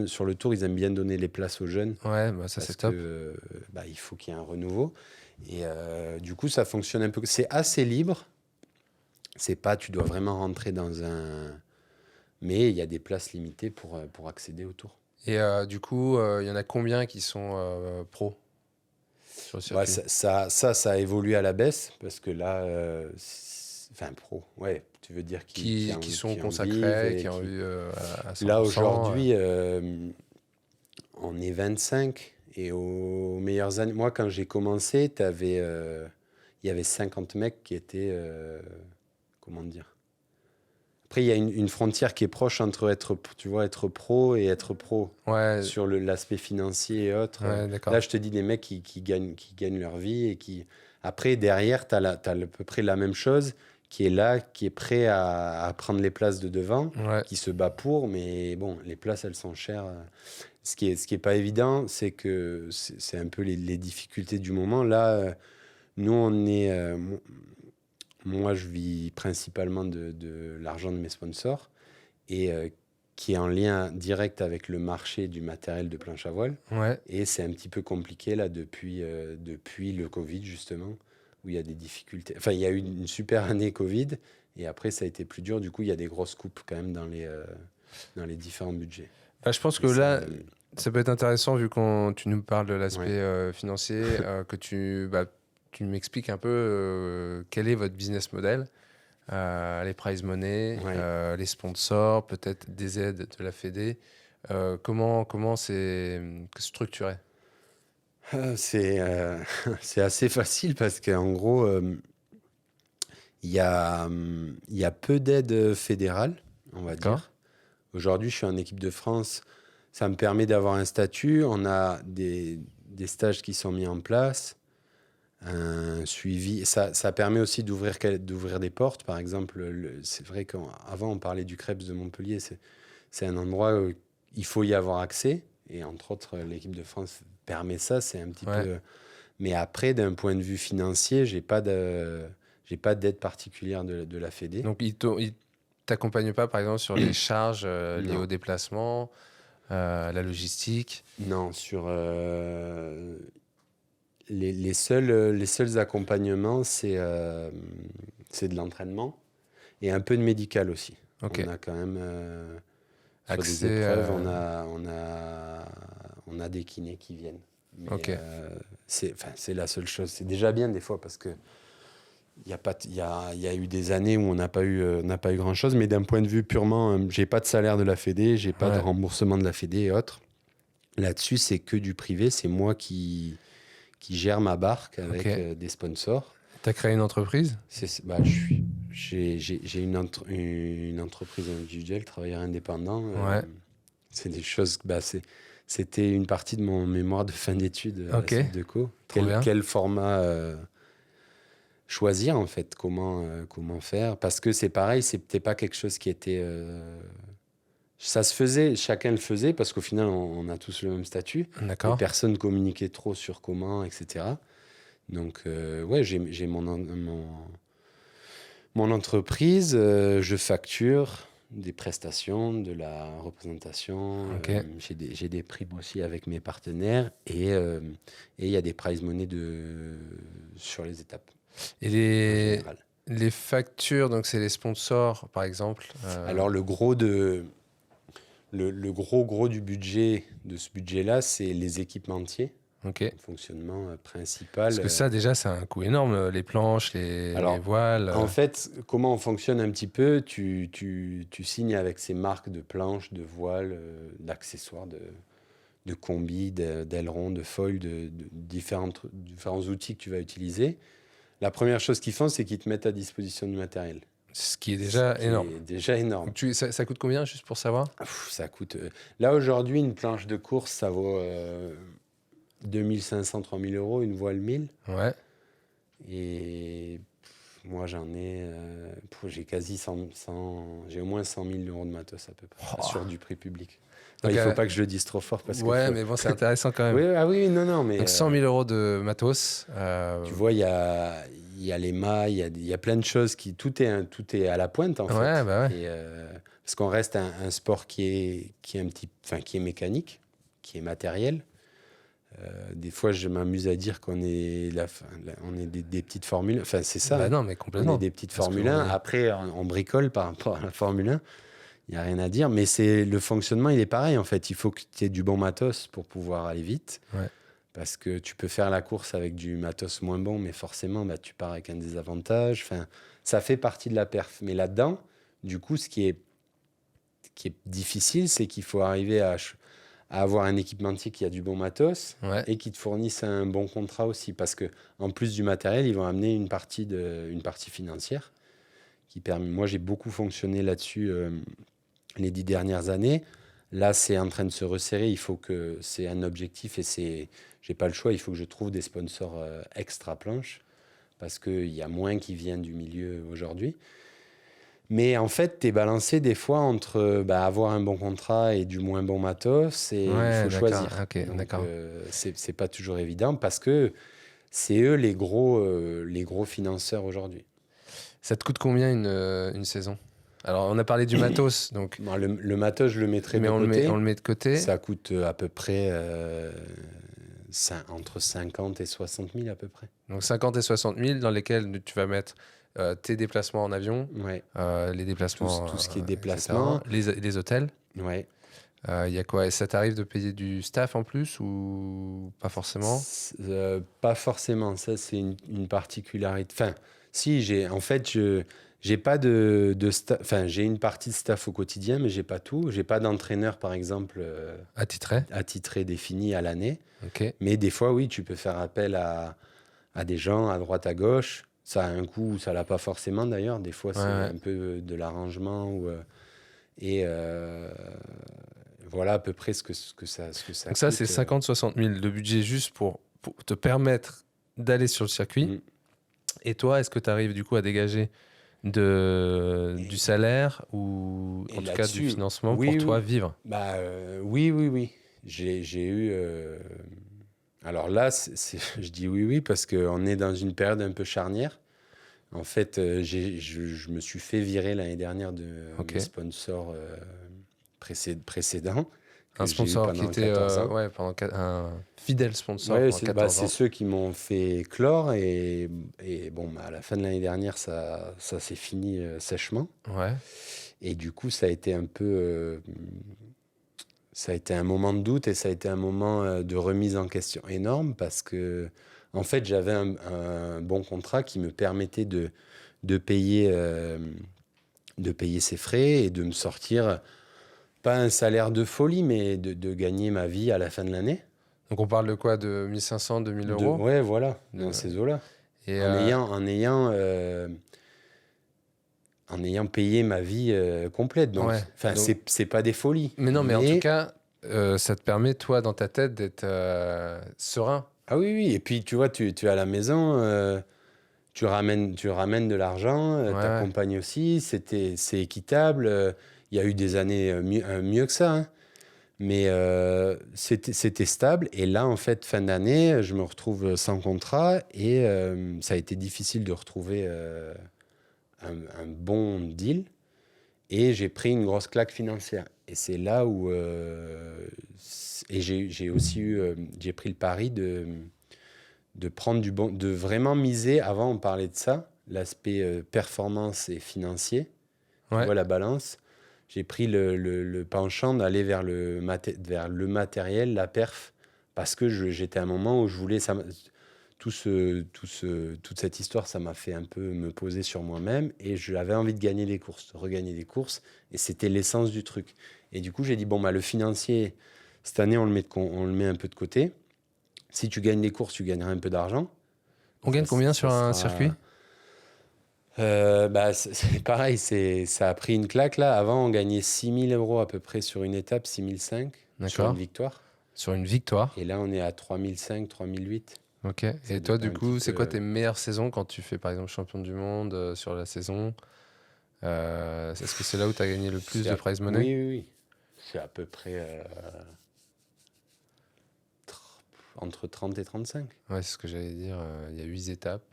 sur le tour, ils aiment bien donner les places aux jeunes. Ouais, ça c'est top. Il faut qu'il y ait un renouveau. Et du coup, ça fonctionne un peu. C'est assez libre. C'est pas, tu dois vraiment rentrer dans un. Mais il y a des places limitées pour accéder au tour. Et du coup, il y en a combien qui sont pros? Ça a évolué à la baisse parce que là, pro, ouais, tu veux dire qui sont consacrés, qui ont eu à 100%. Là aujourd'hui, on est 25 et aux meilleures années. Moi, quand j'ai commencé, il y avait 50 mecs qui étaient, comment dire. Après, il y a une frontière qui est proche entre être pro et être pro. Ouais. Sur l'aspect financier et autres. Ouais, là, je te dis des mecs qui gagnent leur vie et qui... Après, derrière, tu as à peu près la même chose qui est là, qui est prêt à prendre les places de devant, qui se bat pour, mais bon, les places, elles sont chères. Ce qui est pas évident, c'est que c'est un peu les difficultés du moment. Là, nous, on est... moi, je vis principalement de l'argent de mes sponsors et qui est en lien direct avec le marché du matériel de planche à voile. Ouais. Et c'est un petit peu compliqué là depuis le Covid, justement, où il y a des difficultés. Enfin, il y a eu une super année Covid et après, ça a été plus dur. Du coup, il y a des grosses coupes quand même dans les différents budgets. Je pense que là, ça peut être intéressant vu que tu nous parles de l'aspect financier, que tu m'expliques un peu quel est votre business model, les prize money, les sponsors, peut-être des aides de la Fédé. Comment c'est structuré? C'est assez facile parce qu'en gros, il y a peu d'aides fédérales, on va dire. Aujourd'hui, je suis en équipe de France. Ça me permet d'avoir un statut. On a des stages qui sont mis en place. Un suivi, ça permet aussi d'ouvrir des portes. Par exemple, c'est vrai qu'avant, on parlait du Krebs de Montpellier. C'est un endroit où il faut y avoir accès. Et entre autres, l'équipe de France permet ça. C'est un petit peu... Mais après, d'un point de vue financier, j'ai pas d'aide particulière de la Fédé. Donc, ils t'accompagnent pas, par exemple, sur les charges liées au déplacement, la logistique? Non, sur... Les seuls accompagnements, c'est de l'entraînement et un peu de médical aussi. Okay. On a quand même sur accès, des épreuves, on a des kinés qui viennent. Mais, c'est la seule chose. C'est déjà bien des fois parce que il y a eu des années où on n'a pas eu grand chose. Mais d'un point de vue purement, j'ai pas de salaire de la Fédé, j'ai pas de remboursement de la Fédé et autres. Là-dessus, c'est que du privé. C'est moi qui gère ma barque avec des sponsors. Tu as créé une entreprise? J'ai une entreprise individuelle, travailleur indépendant. C'est des choses... C'était une partie de mon mémoire de fin d'études à Ok. Sup de Co. Trop bien. Quel format choisir, en fait, comment faire. Parce que c'est pareil, c'était pas quelque chose qui était... ça se faisait, chacun le faisait, parce qu'au final, on a tous le même statut. Mais D'accord. personne communiquait trop sur comment, etc. Donc, ouais, j'ai mon entreprise, je facture des prestations, de la représentation. Ok. J'ai des primes aussi avec mes partenaires et il y a des prize money sur les étapes Et en général. les factures, donc c'est les sponsors, par exemple. Alors, le gros du budget, de ce budget-là, c'est les équipementiers, Ok. le fonctionnement principal. Parce que ça, déjà, c'est un coût énorme. Les planches, les Alors, voiles. En fait, comment on fonctionne un petit peu, tu signes avec ces marques de planches, de voiles, d'accessoires, de combis, d'ailerons, de foils, de différents outils que tu vas utiliser. La première chose qu'ils font, c'est qu'ils te mettent à disposition du matériel. Ce qui est déjà énorme. C'est déjà énorme. Donc, ça coûte combien, juste pour savoir? Ça coûte... Là, aujourd'hui, une planche de course, ça vaut 2500, 3000 euros, une voile 1000. Ouais. Et moi, j'en ai... j'ai quasi j'ai au moins 100 000 euros de matos à peu près, Oh. sur du prix public. Donc, Il ne faut pas que je le dise trop fort parce que... Ouais, mais bon, c'est intéressant quand même. Oui, ah oui, non, mais... Donc 100 000 euros de matos. Tu vois, il y a les mailles, il y a plein de choses qui... Tout est à la pointe, en fait. Ouais, bah ouais. Et, parce qu'on reste un sport qui est qui est mécanique, qui est matériel. Des fois, je m'amuse à dire qu'on est, on est des petites Formule 1. Enfin, c'est ça. Bah non, mais On complètement. est des petites Parce que Formule 1. on est- Après, on bricole par rapport à la Formule 1. Il n'y a rien à dire. Mais le fonctionnement, il est pareil, en fait. Il faut que tu aies du bon matos pour pouvoir aller vite. Ouais. Parce que tu peux faire la course avec du matos moins bon, mais forcément, tu pars avec un désavantage. Enfin, ça fait partie de la perf. Mais là-dedans, du coup, ce qui est difficile, c'est qu'il faut arriver à avoir un équipementier qui a du bon matos Ouais. et qui te fournisse un bon contrat aussi. Parce que en plus du matériel, ils vont amener une partie financière qui permet. Moi, j'ai beaucoup fonctionné là-dessus les 10 dernières années. Là, c'est en train de se resserrer. Il faut que c'est un objectif et j'ai pas le choix. Il faut que je trouve des sponsors extra planches parce qu'il y a moins qui viennent du milieu aujourd'hui. Mais en fait, tu es balancé des fois entre avoir un bon contrat et du moins bon matos, et Ouais, il faut d'accord. choisir. Ok, Donc, d'accord. c'est pas toujours évident parce que c'est eux les gros financeurs aujourd'hui. Ça te coûte combien une saison? Alors, on a parlé du matos, donc, Bon, le matos, je le mettrai mais de on côté. le met de côté. Ça coûte à peu près entre 50 et 60 000 à peu près. Donc 50 et 60 000 dans lesquels tu vas mettre tes déplacements en avion, Ouais, les déplacements, tout ce qui est etc., déplacement. les hôtels. Ouais. Il y a quoi? Et ça t'arrive de payer du staff en plus ou pas forcément? Pas forcément, ça c'est une particularité. Enfin, si, j'ai pas de staff. Enfin, j'ai une partie de staff au quotidien, mais j'ai pas tout. J'ai pas d'entraîneur, par exemple, Attitré? attitré défini à l'année. Ok. Mais des fois, oui, tu peux faire appel à des gens à droite, à gauche. Ça a un coût, ça l'a pas forcément d'ailleurs. Des fois, c'est Ouais. un peu de l'arrangement et voilà à peu près ce que ça Donc ça, coûte. c'est 50-60 000 de budget juste pour te permettre d'aller sur le circuit. Mm. Et toi, est-ce que tu arrives du coup à dégager du salaire ou Et en tout cas du là-dessus, financement oui, pour toi oui. vivre? Oui. J'ai eu. Alors là, je dis oui parce qu'on est dans une période un peu charnière. En fait, je me suis fait virer l'année dernière de mes sponsors précédents. Un sponsor qui était 14 ans. un fidèle sponsor Ouais, pendant 14 ans. c'est ceux qui m'ont fait clore et bon, à la fin de l'année dernière, ça s'est fini sèchement. Ouais. Et du coup, ça a été un peu. Ça a été un moment de doute et ça a été un moment de remise en question énorme parce que, en fait, j'avais un bon contrat qui me permettait de payer ses frais et de me sortir, pas un salaire de folie, mais de gagner ma vie à la fin de l'année. Donc on parle de quoi? De 1500, 2000 euros? Ouais, voilà, dans ces eaux-là. Et En ayant payé ma vie complète. Donc, Ouais. Donc- c'est pas des folies. Mais non, mais en tout cas, ça te permet, toi, dans ta tête, d'être serein. Ah oui, oui. Et puis, tu vois, tu es à la maison, tu ramènes de l'argent, Ouais, ta ouais. compagne aussi, c'est équitable. Il y a eu des années mieux que ça, hein. Mais c'était stable. Et là, en fait, fin d'année, je me retrouve sans contrat et ça a été difficile de retrouver un bon deal. Et j'ai pris une grosse claque financière. Et c'est là où... et j'ai aussi j'ai pris le pari de prendre de vraiment miser. Avant, on parlait de ça, l'aspect performance et financier. Tu Ouais. vois la balance. J'ai pris le penchant d'aller vers vers le matériel, la perf, parce que j'étais à un moment où je voulais... toute cette histoire, ça m'a fait un peu me poser sur moi-même et j'avais envie de gagner des courses, de regagner des courses. Et c'était l'essence du truc. Et du coup, j'ai dit, bon, bah, le financier, cette année, on le met un peu de côté. Si tu gagnes des courses, tu gagneras un peu d'argent. On gagne combien sur un circuit? Bah, c'est pareil, ça a pris une claque là. Avant, on gagnait 6 000 € à peu près sur une étape, 6 500 sur une victoire. Sur une victoire. Et là, on est à 3 500, 3 800. Ok. Et toi, du coup, c'est quoi tes meilleures saisons quand tu fais par exemple champion du monde sur la saison? Est-ce que c'est là où tu as gagné le plus de prize money? Oui, oui, oui. C'est à peu près entre 30 et 35. Ouais, c'est ce que j'allais dire. Il y a 8 étapes.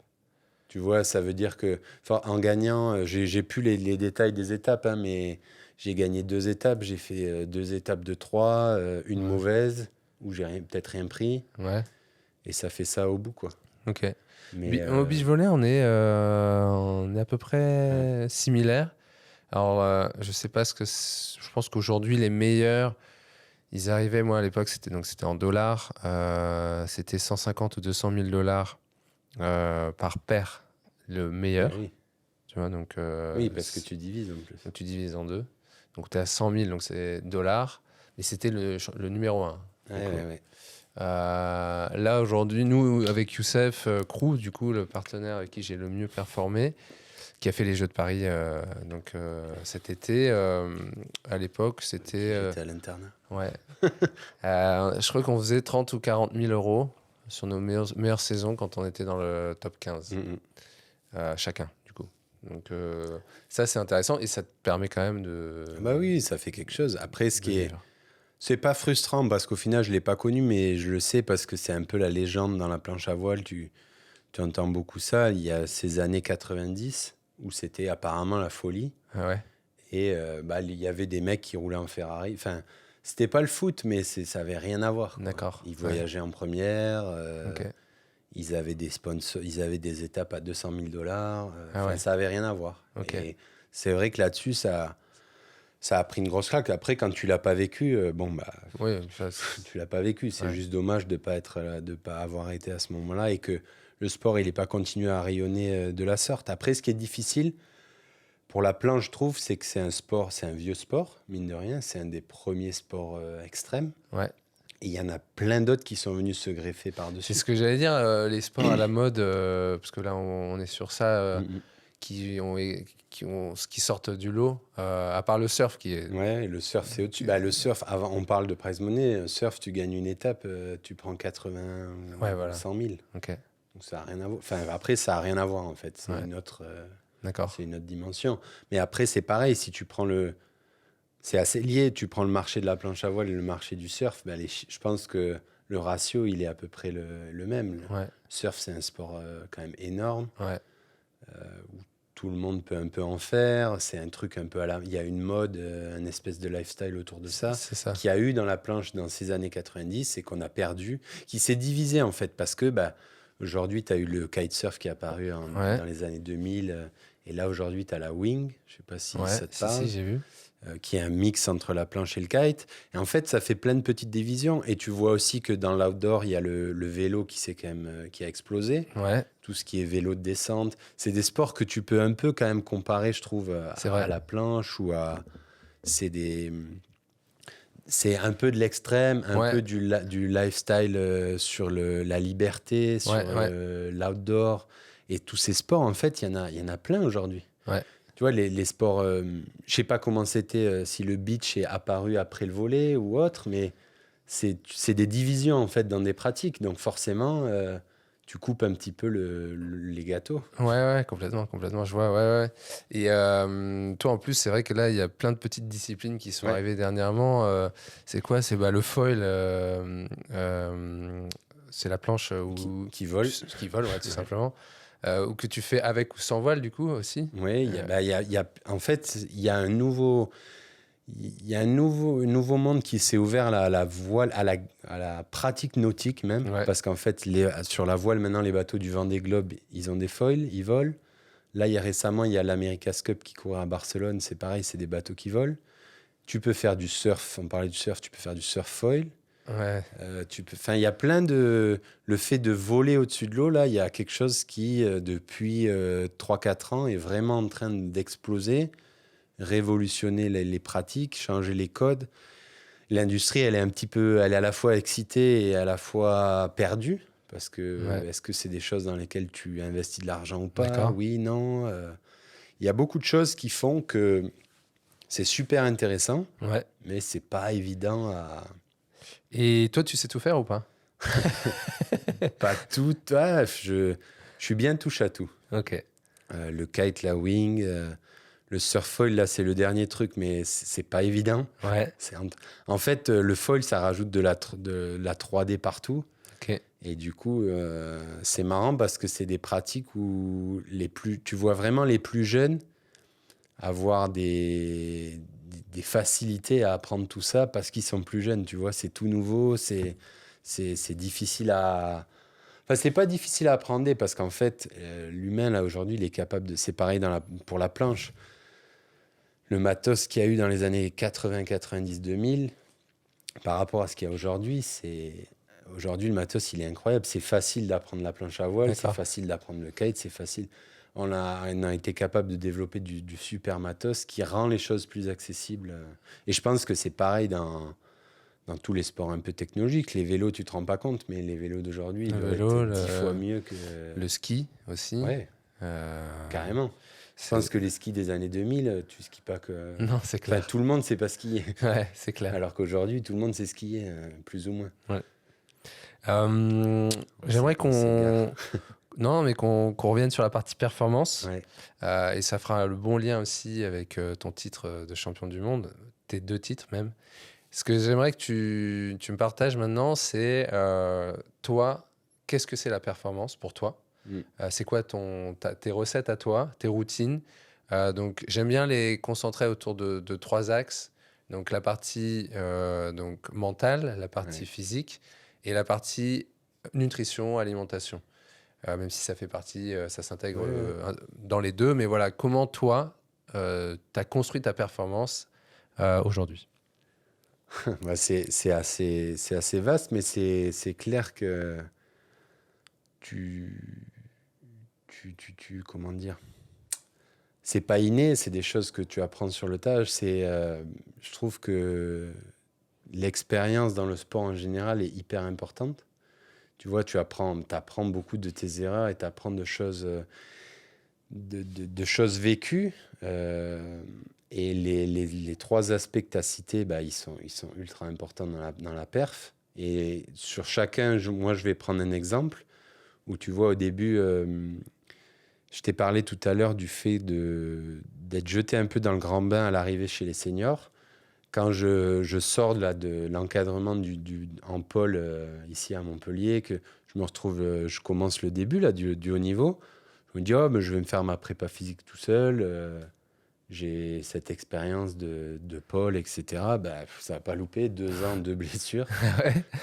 Tu vois, ça veut dire que en gagnant, j'ai plus les détails des étapes, hein, mais j'ai gagné 2 étapes. J'ai fait 2 étapes de 3, une mauvaise, où j'ai peut-être rien pris. Ouais. Et ça fait ça au bout, quoi. Ok. Mais Au beach volley, on est à peu près similaires. Alors, je sais pas je pense qu'aujourd'hui, les meilleurs, ils arrivaient, moi à l'époque, c'était en dollars. C'était 150 ou 200 000 dollars par paire, le meilleur. oui. Tu vois, donc, Oui, parce que tu divises en plus. donc tu divises en deux. Donc tu es à 100 000, donc c'est dollars. Et c'était le numéro 1. Ouais. Là, aujourd'hui, nous, avec Youssef Cruz, du coup, le partenaire avec qui j'ai le mieux performé, qui a fait les Jeux de Paris cet été, à l'époque, c'était... J'étais à l'internat. Ouais. Je crois qu'on faisait 30 ou 40 000 € sur nos meilleures saisons quand on était dans le top 15. Chacun, du coup. Donc ça, c'est intéressant et ça te permet quand même de... Bah oui, ça fait quelque chose. Après, c'est pas frustrant parce qu'au final, je l'ai pas connu, mais je le sais parce que c'est un peu la légende dans la planche à voile. Tu entends beaucoup ça. Il y a ces années 90 où c'était apparemment la folie. Ah ouais. Et il y avait des mecs qui roulaient en Ferrari. Enfin, c'était pas le foot, mais ça avait rien à voir, quoi. D'accord. Ils voyageaient en première. Ok. Ils avaient des sponsors, ils avaient des étapes à 200 000 $. Ouais. Ça avait rien à voir. Ok. Et c'est vrai que là-dessus, ça a pris une grosse claque. Après, quand tu l'as pas vécu, Oui, tu l'as pas vécu. C'est juste dommage de pas avoir été à ce moment-là et que le sport, il n'est pas continué à rayonner de la sorte. Après, ce qui est difficile pour la planche, je trouve, c'est que c'est un vieux sport, mine de rien. C'est un des premiers sports extrêmes. Ouais. Et il y en a plein d'autres qui sont venus se greffer par-dessus. C'est ce que j'allais dire, les sports à la mode, parce que là, on est sur ça, qui sortent du lot, à part le surf qui est... Ouais, le surf, c'est au-dessus. Le surf, avant, on parle de prize money. Surf, tu gagnes une étape, tu prends 80, 100 000. Ok. Donc ça n'a rien à voir. Enfin, après, ça n'a rien à voir, en fait. C'est D'accord. c'est une autre dimension. Mais après, c'est pareil. Si tu prends c'est assez lié. Tu prends le marché de la planche à voile et le marché du surf. Je pense que le ratio, il est à peu près le même. Le surf, c'est un sport quand même énorme. Ouais. Où tout le monde peut un peu en faire. C'est un truc un peu il y a une mode, une espèce de lifestyle autour de ça. C'est ça. Qu'il y a eu dans la planche dans ces années 90 et qu'on a perdu, qui s'est divisé en fait parce que aujourd'hui, tu as eu le kitesurf qui est apparu dans les années 2000 et là aujourd'hui, tu as la wing. Je sais pas si ça te parle. Si, j'ai vu. Qui est un mix entre la planche et le kite. Et en fait, ça fait plein de petites divisions. Et tu vois aussi que dans l'outdoor, il y a le vélo qui a explosé. Ouais. Tout ce qui est vélo de descente. C'est des sports que tu peux un peu quand même comparer, je trouve, à la planche ou à... C'est un peu de l'extrême, un peu du lifestyle sur la liberté, sur l'outdoor. Et tous ces sports, en fait, il y en a plein aujourd'hui. Ouais. Tu vois, les sports, je sais pas comment c'était, si le beach est apparu après le volley ou autre, mais c'est des divisions en fait dans des pratiques. Donc forcément, tu coupes un petit peu les gâteaux. Ouais, complètement, je vois, ouais. Et toi, en plus, c'est vrai que là, il y a plein de petites disciplines qui sont arrivées dernièrement. C'est quoi? C'est le foil, c'est la planche qui vole. Qui vole, ouais, tout simplement. Ou que tu fais avec ou sans voile, du coup, aussi. Oui, en fait, il y a un nouveau monde qui s'est ouvert à la voile, à la pratique nautique même. Ouais. Parce qu'en fait, sur la voile, maintenant, les bateaux du Vendée Globe, ils ont des foils, ils volent. Là, récemment, il y a l'America's Cup qui court à Barcelone. C'est pareil, c'est des bateaux qui volent. Tu peux faire du surf. On parlait du surf, tu peux faire du surf foil. Ouais. Il y a plein de... Le fait de voler au-dessus de l'eau, là, il y a quelque chose qui, depuis 3-4 ans, est vraiment en train d'exploser, révolutionner les pratiques, changer les codes. L'industrie, elle est à la fois excitée et à la fois perdue, parce que est-ce que c'est des choses dans lesquelles tu investis de l'argent ou pas? D'accord. Oui, non. Il y a beaucoup de choses qui font que c'est super intéressant, mais c'est pas évident à... Et toi, tu sais tout faire ou pas? Pas tout. Je suis bien touche à tout. Ok. Le kite, la wing, le surf foil, là, c'est le dernier truc, mais c'est pas évident. Ouais. En fait, le foil, ça rajoute de la 3D partout. Ok. Et du coup, c'est marrant parce que c'est des pratiques où tu vois vraiment les plus jeunes avoir des facilités à apprendre tout ça parce qu'ils sont plus jeunes. Tu vois, c'est tout nouveau, c'est difficile à... Enfin, c'est pas difficile à apprendre parce qu'en fait, l'humain, là, aujourd'hui, il est capable de... C'est pareil pour la planche. Le matos qu'il y a eu dans les années 80, 90, 2000, par rapport à ce qu'il y a aujourd'hui, Aujourd'hui, le matos, il est incroyable. C'est facile d'apprendre la planche à voile, c'est facile d'apprendre le kite, c'est facile. On a été capable de développer du super matos qui rend les choses plus accessibles. Et je pense que c'est pareil dans tous les sports un peu technologiques. Les vélos, tu te rends pas compte, mais les vélos d'aujourd'hui, ils doivent être 10 fois mieux que... Le ski aussi. Ouais, carrément. Je pense que les skis des années 2000, tu skis pas que... Non, c'est clair. Enfin, tout le monde sait pas skier. Ouais, c'est clair. Alors qu'aujourd'hui, tout le monde sait skier, plus ou moins. Ouais. J'aimerais qu'on... Non, mais qu'on revienne sur la partie performance. Ouais. Et ça fera le bon lien aussi avec ton titre de champion du monde, tes 2 titres même. Ce que j'aimerais que tu me partages maintenant, c'est toi, qu'est-ce que c'est la performance pour toi? C'est quoi tes recettes à toi, tes routines? Donc, j'aime bien les concentrer autour de 3 axes. Donc, la partie donc mentale, la partie physique et la partie nutrition, alimentation. Même si ça fait partie, ça s'intègre dans les deux. Mais voilà, comment toi, tu as construit ta performance aujourd'hui? Bah, c'est assez vaste, mais c'est clair que comment dire? C'est pas inné, c'est des choses que tu apprends sur le tas. Je trouve que l'expérience dans le sport en général est hyper importante. Tu vois, t'apprends beaucoup de tes erreurs et t'apprends de choses, de choses vécues. Et les 3 aspects que tu as cités, bah, ils sont ultra importants dans la perf. Et sur chacun, moi, je vais prendre un exemple où tu vois au début, je t'ai parlé tout à l'heure du fait d'être jeté un peu dans le grand bain à l'arrivée chez les seniors. Quand je sors de l'encadrement en pôle ici à Montpellier, que je me retrouve, je commence le début là, du haut niveau, je me dis, oh, ben, je vais me faire ma prépa physique tout seul. J'ai cette expérience de pôle, etc. Bah, ça va pas louper, 2 ans de blessure.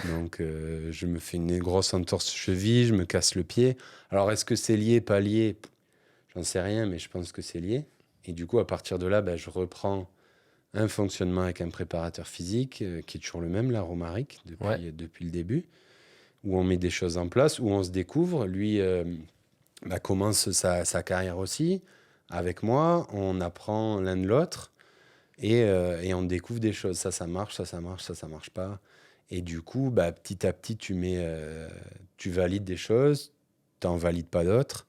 Donc, je me fais une grosse entorse cheville, je me casse le pied. Alors, est-ce que c'est lié, pas lié? J'en sais rien, mais je pense que c'est lié. Et du coup, à partir de là, bah, je reprends un fonctionnement avec un préparateur physique qui est toujours le même, là, Romaric, depuis le début, où on met des choses en place, où on se découvre. Lui commence sa carrière aussi avec moi, on apprend l'un de l'autre et on découvre des choses. Ça marche, ça marche pas. Et du coup, bah, petit à petit, tu valides des choses, tu n'en valides pas d'autres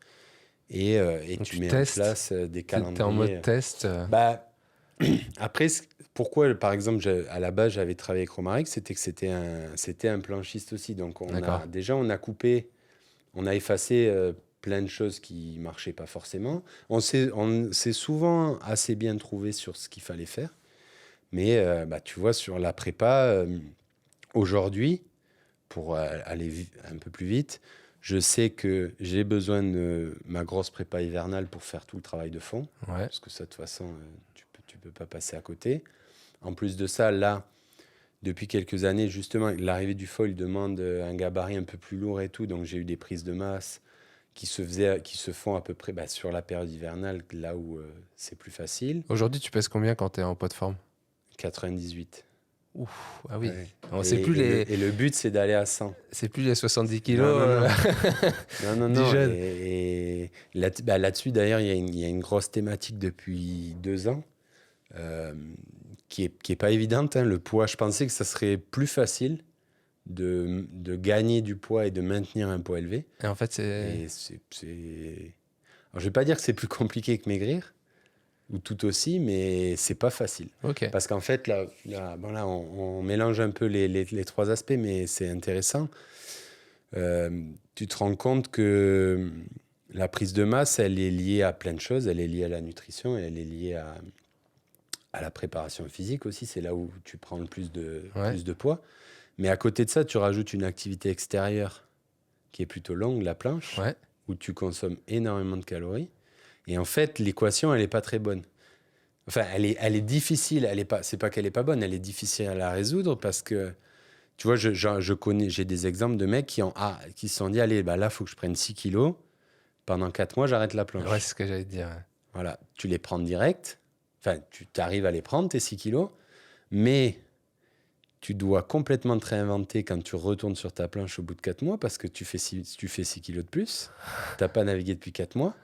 et tu mets en place des calendriers. Tu es en mode test Bah, après, pourquoi, par exemple, à la base, j'avais travaillé avec Romaric, c'était que c'était un planchiste aussi. Donc, on a coupé, on a effacé plein de choses qui ne marchaient pas forcément. On s'est souvent assez bien trouvé sur ce qu'il fallait faire. Mais tu vois, sur la prépa, aujourd'hui, pour aller un peu plus vite, je sais que j'ai besoin de ma grosse prépa hivernale pour faire tout le travail de fond. Ouais. Parce que ça, de toute façon, tu peux pas passer à côté. En plus de ça, là, depuis quelques années, justement, l'arrivée du foil demande un gabarit un peu plus lourd et tout. Donc, j'ai eu des prises de masse qui se font à peu près sur la période hivernale, là où c'est plus facile. Aujourd'hui, tu pèses combien quand tu es en poids de forme? 98. Ouf, ah oui. Ouais. Alors, c'est plus et le but, c'est d'aller à 100. C'est plus les 70 kilos. Non. jeune. Et là-dessus, d'ailleurs, il y a une grosse thématique depuis 2 ans qui est pas évidente. Hein. Le poids, je pensais que ça serait plus facile de gagner du poids et de maintenir un poids élevé. Et en fait, Alors, je vais pas dire que c'est plus compliqué que maigrir, ou tout aussi, mais c'est pas facile. Ok. Parce qu'en fait, là on mélange un peu les trois aspects, mais c'est intéressant. Tu te rends compte que la prise de masse, elle est liée à plein de choses. Elle est liée à la nutrition, et elle est liée à la préparation physique aussi. C'est là où tu prends le plus de poids. Mais à côté de ça, tu rajoutes une activité extérieure qui est plutôt longue, la planche, où tu consommes énormément de calories. Et en fait, l'équation, elle n'est pas très bonne. Enfin, elle est difficile. C'est pas qu'elle n'est pas bonne, elle est difficile à la résoudre parce que, tu vois, j'ai des exemples de mecs qui se sont dit, allez, là, il faut que je prenne 6 kilos. Pendant 4 mois, j'arrête la planche. Ouais, c'est ce que j'allais te dire. Voilà, tu les prends direct. Enfin, tu arrives à les prendre, tes 6 kilos. Mais tu dois complètement te réinventer quand tu retournes sur ta planche au bout de 4 mois parce que tu fais 6 kilos de plus. Tu n'as pas navigué depuis 4 mois.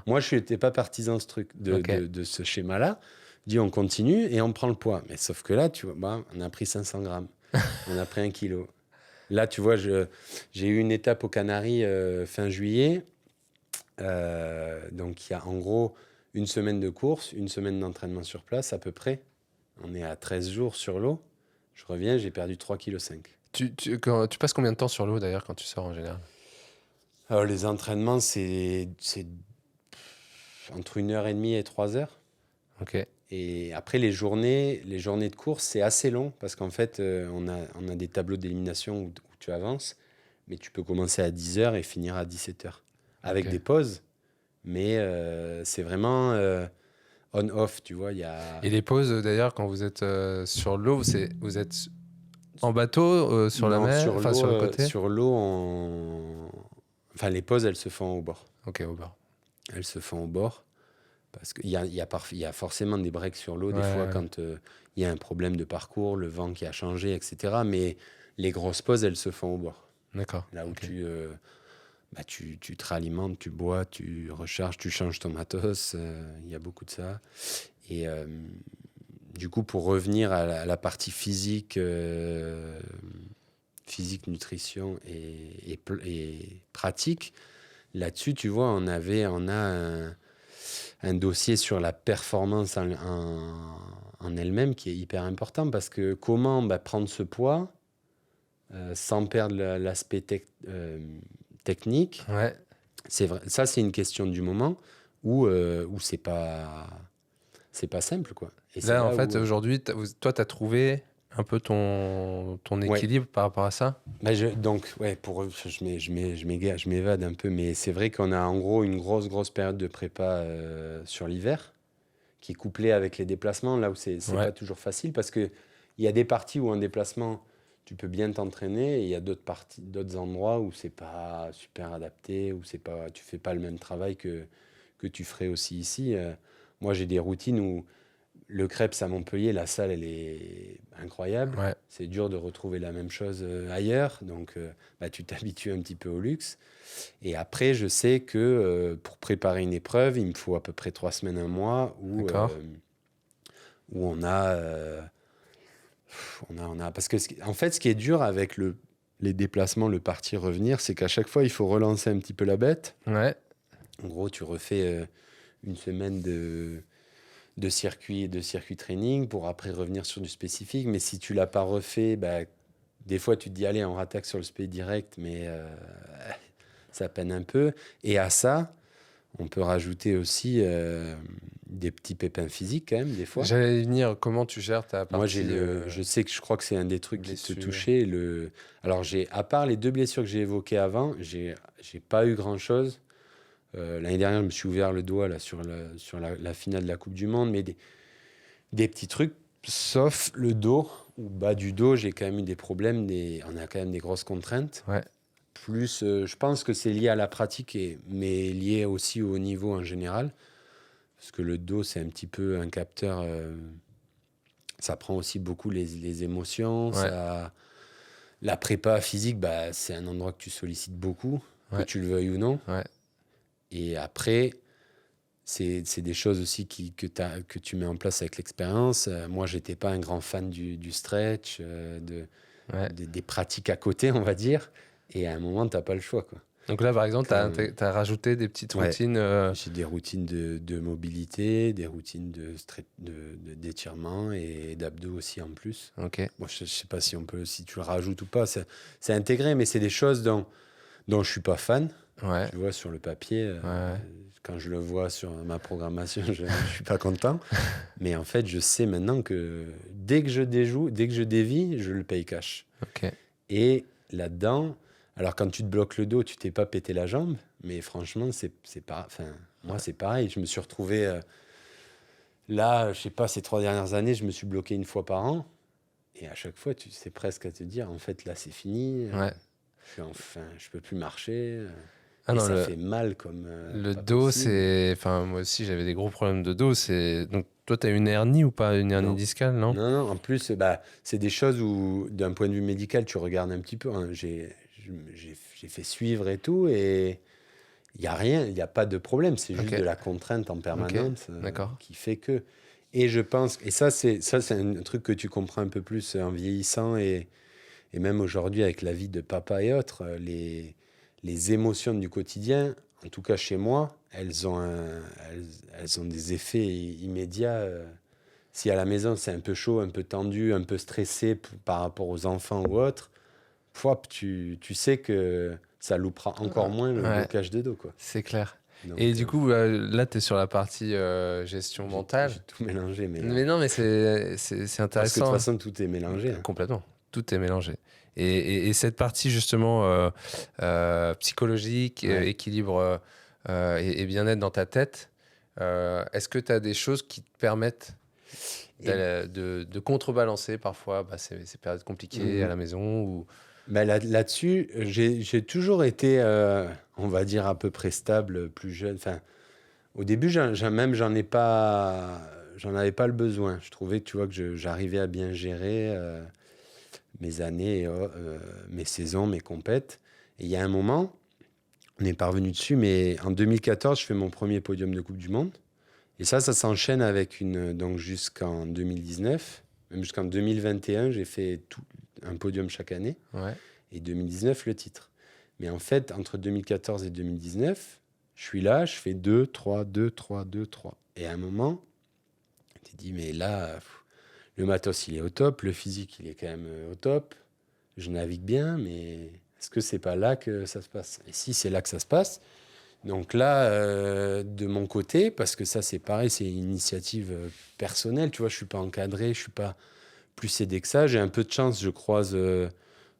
Moi, je n'étais pas partisan de ce schéma-là. Je dis, on continue et on prend le poids. Mais sauf que là, tu vois, on a pris 500 grammes. On a pris 1 kilo. Là, tu vois, j'ai eu une étape aux Canaries fin juillet. Donc, il y a en gros une semaine de course, une semaine d'entraînement sur place à peu près. On est à 13 jours sur l'eau. Je reviens, j'ai perdu 3,5 kg. Tu passes combien de temps sur l'eau d'ailleurs quand tu sors en général? Alors, les entraînements, c'est entre 1h30 et 3h. Ok. Et après, les journées de course, c'est assez long parce qu'en fait, on a des tableaux d'élimination où tu avances, mais tu peux commencer à 10h et finir à 17h avec des pauses. Mais c'est vraiment on-off, tu vois. Et les pauses, d'ailleurs, quand vous êtes sur l'eau, vous êtes en bateau, sur la mer, sur le côté? Sur l'eau, enfin, les pauses, elles se font au bord. Ok, au bord. Elles se font au bord. Parce qu'il y a forcément des breaks sur l'eau, des fois, quand il y a un problème de parcours, le vent qui a changé, etc. Mais les grosses pauses, elles se font au bord. D'accord. Là où tu te réalimentes, tu bois, tu recharges, tu changes ton matos. Il y a beaucoup de ça. Et du coup, pour revenir à la partie physique, nutrition et pratique, là-dessus, tu vois, on a un dossier sur la performance en elle-même qui est hyper important parce que comment prendre ce poids sans perdre l'aspect technique, c'est vrai, ça c'est une question du moment où c'est pas simple, quoi. Et là, en fait, aujourd'hui, toi, tu as trouvé un peu ton équilibre par rapport à ça? Je m'évade un peu, mais c'est vrai qu'on a en gros une grosse période de prépa sur l'hiver qui est couplée avec les déplacements, là où c'est pas toujours facile parce qu'il y a des parties où en déplacement, tu peux bien t'entraîner et il y a d'autres endroits où c'est pas super adapté, où tu fais pas le même travail que tu ferais aussi ici. Moi, j'ai des routines où le Crêpes à Montpellier, la salle, elle est incroyable. Ouais. C'est dur de retrouver la même chose ailleurs. Donc, tu t'habitues un petit peu au luxe. Et après, je sais que pour préparer une épreuve, il me faut à peu près 3 semaines, 1 mois où on a... Parce que, en fait, ce qui est dur avec les déplacements, le partir-revenir, c'est qu'à chaque fois, il faut relancer un petit peu la bête. Ouais. En gros, tu refais une semaine de de circuit training pour après revenir sur du spécifique. Mais si tu l'as pas refait, des fois tu te dis allez, on rattaque sur le spé direct, mais ça peine un peu. Et à ça, on peut rajouter aussi des petits pépins physiques quand même des fois. J'allais venir, comment tu gères ta partie Moi, je crois que c'est un des trucs qui te blessure. touchait. Alors, à part les 2 blessures que j'ai évoquées avant, j'ai pas eu grand-chose. L'année dernière, je me suis ouvert le doigt là, sur la finale de la Coupe du Monde, mais des petits trucs, sauf le dos. Au bas du dos, j'ai quand même eu des problèmes. On a quand même des grosses contraintes. Ouais. Plus, je pense que c'est lié à la pratique, mais lié aussi au niveau en général. Parce que le dos, c'est un petit peu un capteur. Ça prend aussi beaucoup les émotions. Ouais. La prépa physique, c'est un endroit que tu sollicites beaucoup, Ouais. que tu le veuilles ou non. Ouais. Et après, c'est des choses aussi que tu mets en place avec l'expérience. Moi, je n'étais pas un grand fan du stretch, des pratiques à côté, on va dire. Et à un moment, tu n'as pas le choix, quoi. Donc là, par exemple, tu as rajouté des petites routines. J'ai des routines de mobilité, des routines d'étirement et d'abdos aussi en plus. Ok. Moi, je ne sais pas si tu le rajoutes ou pas. C'est intégré, mais c'est des choses dont je ne suis pas fan. Ouais. Tu vois, sur le papier, quand je le vois sur ma programmation, je ne suis pas content. Mais en fait, je sais maintenant que dès que je dévie, je le paye cash. Ok. Et là-dedans, alors quand tu te bloques le dos, tu t'es pas pété la jambe, mais franchement, c'est pas. Enfin, moi, c'est pareil. Je me suis retrouvé là, je sais pas, ces 3 dernières années, je me suis bloqué 1 fois par an. Et à chaque fois, tu sais presque à te dire, en fait, là, c'est fini. Ouais. Je peux plus marcher. Ah et non, ça fait mal comme. le pas dos, possible. c'est. Enfin, moi aussi, j'avais des gros problèmes de dos. Donc, toi, tu as une hernie ou pas? Une hernie Non. discale, non? Non, en plus, c'est des choses où, d'un point de vue médical, tu regardes un petit peu. Hein. J'ai fait suivre et tout, et il n'y a rien, il n'y a pas de problème. C'est juste de la contrainte en permanence qui fait que. Et je pense, et ça, c'est un truc que tu comprends un peu plus en vieillissant, et même aujourd'hui avec la vie de papa et autres, les émotions du quotidien, en tout cas chez moi, elles ont des effets immédiats. Si à la maison, c'est un peu chaud, un peu tendu, un peu stressé par rapport aux enfants ou autres, tu sais que ça loupera encore moins le blocage de dos, quoi. C'est clair. Donc, et du coup, là, tu es sur la partie gestion mentale. J'ai tout mélangé. Mais non, mais c'est intéressant. Parce que de toute façon, tout est mélangé. Complètement. Tout est mélangé. Et cette partie, justement, psychologique, équilibre et bien-être dans ta tête, est-ce que tu as des choses qui te permettent de contrebalancer parfois ces périodes compliquées à la maison ou... Là-dessus, j'ai toujours été, on va dire, à peu près stable, plus jeune. Enfin, au début, j'en avais pas le besoin. Je trouvais, tu vois, que j'arrivais à bien gérer mes années, mes saisons, mes compètes. Et il y a un moment, on n'est pas revenu dessus, mais en 2014, je fais mon premier podium de Coupe du Monde. Et ça s'enchaîne avec donc jusqu'en 2019, même jusqu'en 2021, j'ai fait un podium chaque année. Ouais. Et 2019, le titre. Mais en fait, entre 2014 et 2019, je suis là, je fais 2, 3, 2, 3, 2, 3. Et à un moment, tu te dis, mais là, le matos, il est au top, le physique, il est quand même au top. Je navigue bien, mais est-ce que c'est pas là que ça se passe? Et si c'est là que ça se passe, donc là, de mon côté, parce que ça, c'est pareil, c'est une initiative personnelle, tu vois, je suis pas encadré, je suis pas plus aidé que ça. J'ai un peu de chance, je croise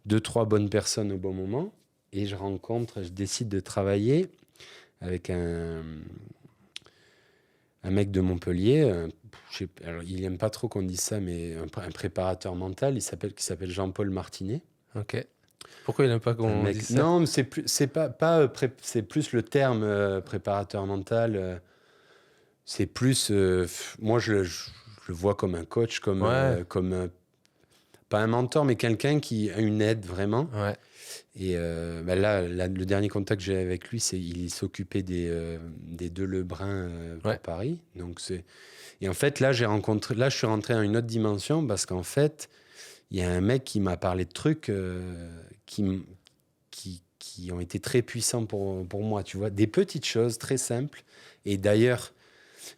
2-3 bonnes personnes au bon moment, et je décide de travailler avec un mec de Montpellier. Alors, il n'aime pas trop qu'on dise ça, mais un préparateur mental, qui s'appelle Jean-Paul Martinet. Ok. Pourquoi il n'aime pas qu'on dise ça? Non, mais c'est plus le terme préparateur mental. C'est plus, moi je le vois comme un coach, comme pas un mentor, mais quelqu'un qui a une aide vraiment. Ouais. Et là, le dernier contact que j'ai avec lui, il s'occupait des deux Lebrun pour Paris. Donc et en fait, là, je suis rentré dans une autre dimension parce qu'en fait, il y a un mec qui m'a parlé de trucs qui ont été très puissants pour moi, tu vois. Des petites choses très simples. Et d'ailleurs,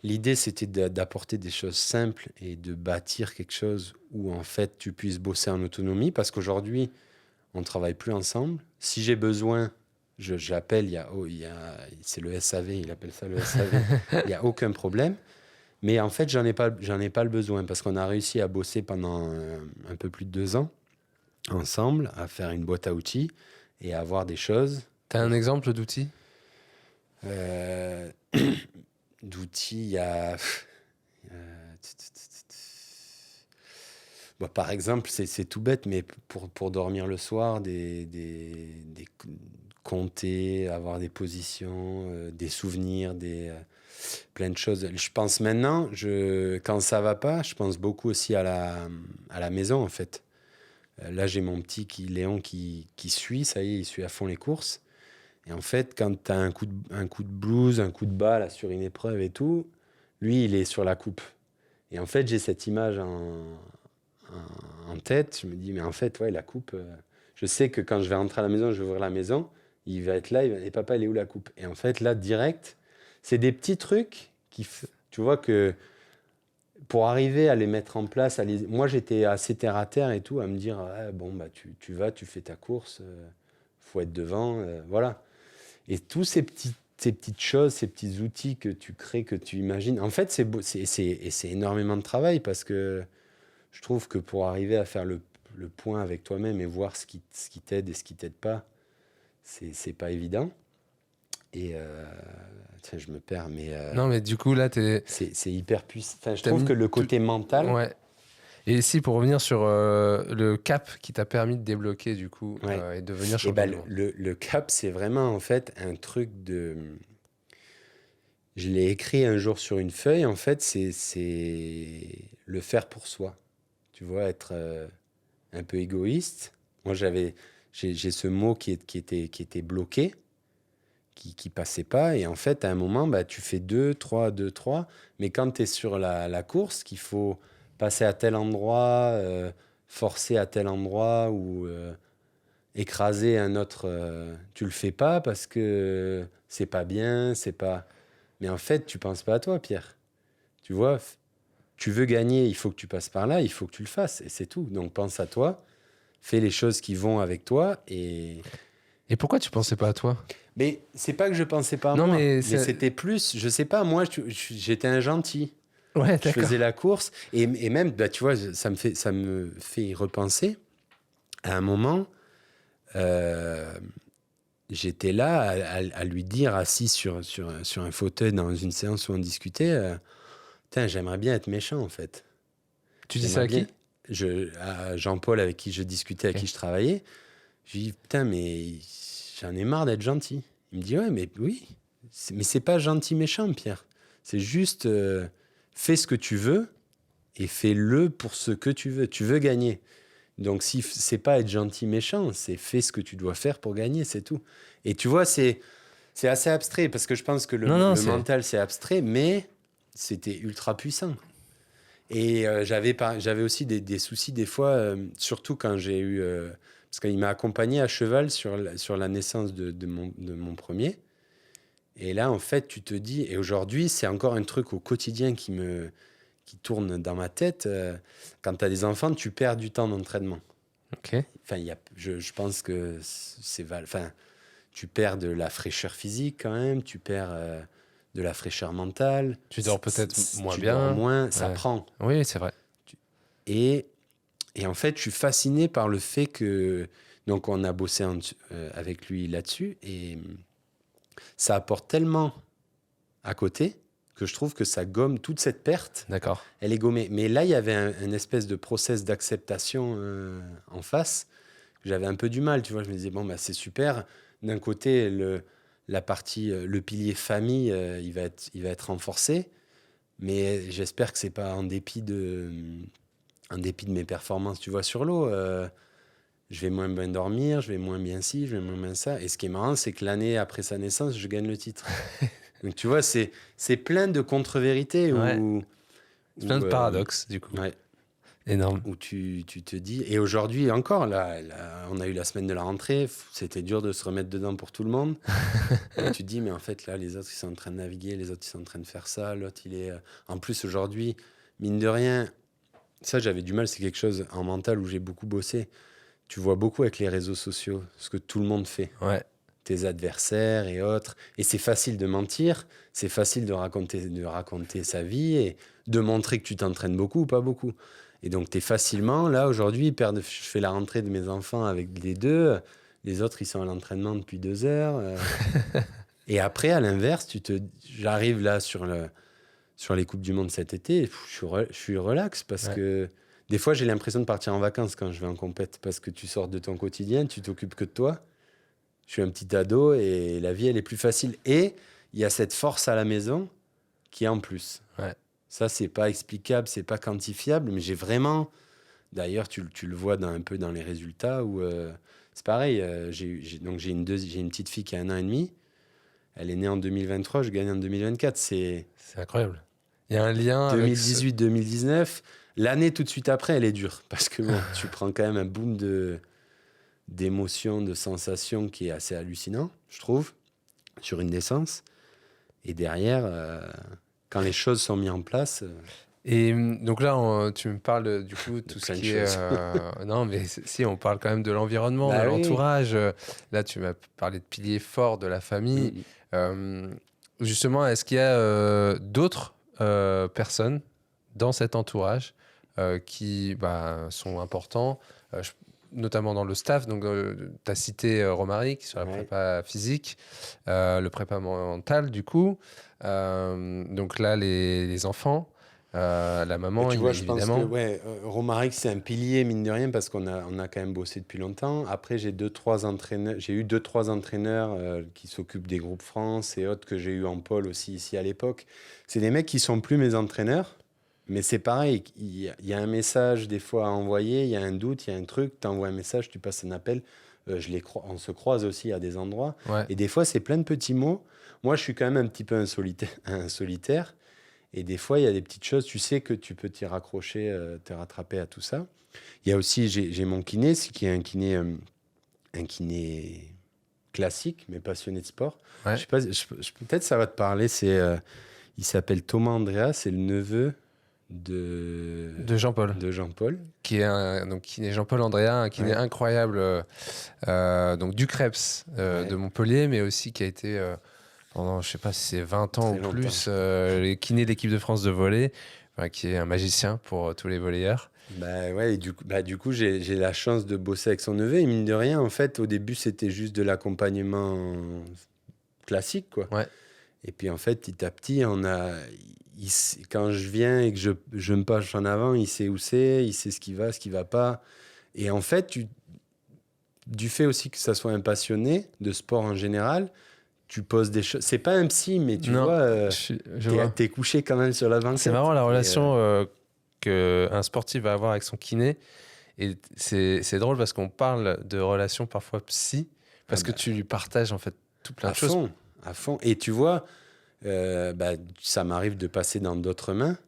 L'idée, c'était d'apporter des choses simples et de bâtir quelque chose où, en fait, tu puisses bosser en autonomie. Parce qu'aujourd'hui, on ne travaille plus ensemble. Si j'ai besoin, j'appelle, c'est le SAV, il appelle ça le SAV. Il n'y a aucun problème. Mais en fait, j'en ai pas le besoin parce qu'on a réussi à bosser pendant un peu plus de 2 ans ensemble, à faire une boîte à outils et à avoir des choses. Tu as un exemple d'outil? Euh, D'outils, il y a... Bon, par exemple, c'est tout bête, mais pour dormir le soir, compter, avoir des positions, des souvenirs, plein de choses. Je pense maintenant, quand ça va pas, je pense beaucoup aussi à la maison, en fait. Là, j'ai mon petit Léon qui suit, ça y est, il suit à fond les courses. Et en fait, quand tu as un coup de blues, un coup de bas là, sur une épreuve et tout, lui, il est sur la coupe. Et en fait, j'ai cette image en tête. Je me dis, mais en fait, ouais, la coupe, je sais que quand je vais rentrer à la maison, je vais ouvrir la maison, il va être là, il va dire, et papa, elle est où la coupe? Et en fait, là, direct, c'est des petits trucs tu vois que pour arriver à les mettre en place, moi, j'étais assez terre à terre et tout, à me dire, ah, bon, bah, tu vas, tu fais ta course, faut être devant, voilà. Et tous ces petites choses, ces petits outils que tu crées, que tu imagines, en fait, c'est énormément de travail parce que je trouve que pour arriver à faire le point avec toi-même et voir ce qui t'aide et ce qui t'aide pas, c'est pas évident. Et tiens, je me perds, mais Non, mais du coup, là, c'est hyper puissant. Enfin, je trouve que le côté mental. Ouais. Et ici, pour revenir sur le cap qui t'a permis de débloquer, du coup, Ouais. et de devenir Et champion ben, du monde. le cap, c'est vraiment en fait un truc de. Je l'ai écrit un jour sur une feuille. En fait, c'est le faire pour soi. Tu vois, être un peu égoïste. Moi, j'ai ce mot qui était bloqué, qui passait pas. Et en fait, à un moment, bah, tu fais 2, 3, 2, 3. Mais quand tu es sur la course, qu'il faut passer à tel endroit, forcer à tel endroit ou écraser un autre, tu le fais pas parce que c'est pas bien, c'est pas. Mais en fait, tu penses pas à toi, Pierre. Tu vois, tu veux gagner, il faut que tu passes par là, il faut que tu le fasses, et c'est tout. Donc pense à toi, fais les choses qui vont avec toi, et pourquoi tu pensais pas à toi? mais c'est pas que je pensais pas à Non, moi, mais mais c'était plus, je sais pas, moi, j'étais un gentil. Ouais, Je d'accord. faisais la course, et même, bah, tu vois, ça me fait y repenser. À un moment, j'étais là à lui dire, assis sur un fauteuil dans une séance où on discutait, putain, j'aimerais bien être méchant, en fait. Tu dis ça à qui? À Jean-Paul, avec qui je discutais, avec Ok. qui je travaillais. Je lui dis, putain, mais j'en ai marre d'être gentil. Il me dit, ouais, mais oui. Mais c'est pas gentil méchant, Pierre. C'est juste, fais ce que tu veux et fais-le pour ce que tu veux. Tu veux gagner. Donc, si c'est pas être gentil méchant, c'est fais ce que tu dois faire pour gagner, c'est tout. Et tu vois, c'est assez abstrait parce que je pense que le mental, c'est abstrait, mais c'était ultra puissant. Et j'avais aussi des soucis des fois, surtout quand j'ai eu... parce qu'il m'a accompagné à cheval sur la naissance de mon premier. Et là, en fait, tu te dis... Et aujourd'hui, c'est encore un truc au quotidien qui tourne dans ma tête. Quand tu as des enfants, tu perds du temps d'entraînement. Ok. Enfin, je pense que enfin, tu perds de la fraîcheur physique quand même, tu perds... de la fraîcheur mentale. Tu dors peut-être moins tu bien. Dors moins, ça Ouais. prend. Oui, c'est vrai. Et en fait, je suis fasciné par le fait que... Donc, on a bossé avec lui là-dessus. Et ça apporte tellement à côté que je trouve que ça gomme toute cette perte. D'accord. Elle est gommée. Mais là, il y avait un espèce de process d'acceptation en face. J'avais un peu du mal, tu vois. Je me disais, bon, bah, c'est super. D'un côté, la partie, le pilier famille, il va être renforcé. Mais j'espère que c'est pas en dépit de mes performances, tu vois, sur l'eau. Je vais moins bien dormir, je vais moins bien ci, je vais moins bien ça. Et ce qui est marrant, c'est que l'année après sa naissance, je gagne le titre. Donc, tu vois, c'est plein de contre-vérités. Ouais. C'est plein de paradoxes, du coup. Ouais. Énorme. où tu te dis... Et aujourd'hui encore, là, on a eu la semaine de la rentrée, c'était dur de se remettre dedans pour tout le monde. Et tu te dis, mais en fait, là, les autres, ils sont en train de naviguer, les autres, ils sont en train de faire ça, l'autre, il est... En plus, aujourd'hui, mine de rien, ça, j'avais du mal, c'est quelque chose en mental où j'ai beaucoup bossé. Tu vois beaucoup avec les réseaux sociaux, ce que tout le monde fait. Ouais. Tes adversaires et autres. Et c'est facile de mentir, c'est facile de raconter sa vie et de montrer que tu t'entraînes beaucoup ou pas beaucoup. Et donc, tu es facilement, là, aujourd'hui, je fais la rentrée de mes enfants avec les deux. Les autres, ils sont à l'entraînement depuis 2 heures. Et après, à l'inverse, j'arrive là sur les Coupes du Monde cet été, je suis relax parce que des fois, j'ai l'impression de partir en vacances quand je vais en compète parce que tu sors de ton quotidien, tu t'occupes que de toi. Je suis un petit ado et la vie, elle est plus facile. Et il y a cette force à la maison qui est en plus. Ouais. Ça, c'est pas explicable, c'est pas quantifiable, mais j'ai vraiment... D'ailleurs, tu le vois un peu dans les résultats où c'est pareil. Donc j'ai une petite fille qui a 1 an et demi. Elle est née en 2023, je gagne en 2024. C'est incroyable. Il y a un lien avec 2018-2019. L'année tout de suite après, elle est dure parce que bon, tu prends quand même un boom d'émotions, de sensations qui est assez hallucinant, je trouve, sur une naissance. Et derrière, quand les choses sont mises en place... Et donc là, tu me parles du coup tout ce plein de qui est... choses. Non, mais si, on parle quand même de l'environnement, Bah de oui. l'entourage. Là, tu m'as parlé de piliers forts de la famille. Justement, est-ce qu'il y a d'autres personnes dans cet entourage qui sont importants, notamment dans le staff? Donc, tu as cité Romaric sur la prépa physique, le prépa mental, du coup. Donc là, les enfants... la maman, tu vois, je évidemment. pense que Romaric, c'est un pilier, mine de rien, parce qu'on a quand même bossé depuis longtemps. Après, j'ai eu 2-3 entraîneurs qui s'occupent des groupes France et autres que j'ai eu en pôle aussi ici à l'époque. C'est des mecs qui sont plus mes entraîneurs, mais c'est pareil. Il y a un message des fois à envoyer, il y a un doute, il y a un truc, tu envoies un message, tu passes un appel. On se croise aussi à des endroits. Ouais. Et des fois, c'est plein de petits mots. Moi, je suis quand même un petit peu un solitaire. Et des fois, il y a des petites choses, tu sais que tu peux t'y raccrocher, te rattraper à tout ça. Il y a aussi, j'ai mon kiné, qui est un kiné classique, mais passionné de sport. Ouais. Je sais pas, peut-être ça va te parler. Il s'appelle Thomas Andrea, c'est le neveu de Jean-Paul. De Jean-Paul. Qui est Jean-Paul Andrea, un kiné incroyable, donc du Krebs de Montpellier, mais aussi qui a été... pendant, je sais pas si c'est 20 ans ou plus, les kinés de l'équipe de France de volley, qui est un magicien pour tous les volleyeurs. Et du coup, j'ai la chance de bosser avec son neveu. Et mine de rien, en fait, au début, c'était juste de l'accompagnement classique, quoi. Ouais. Et puis, en fait, petit à petit, quand je viens et que je me penche en avant, il sait où c'est, il sait ce qui va pas. Et en fait, du fait aussi que ça soit un passionné de sport en général, tu poses des choses. C'est pas un psy, mais tu vois, t'es couché quand même sur la banquette. C'est marrant la relation qu'un sportif va avoir avec son kiné. Et c'est drôle parce qu'on parle de relations parfois psy, parce que tu lui partages en fait tout plein de choses. À fond. Et tu vois, ça m'arrive de passer dans d'autres mains,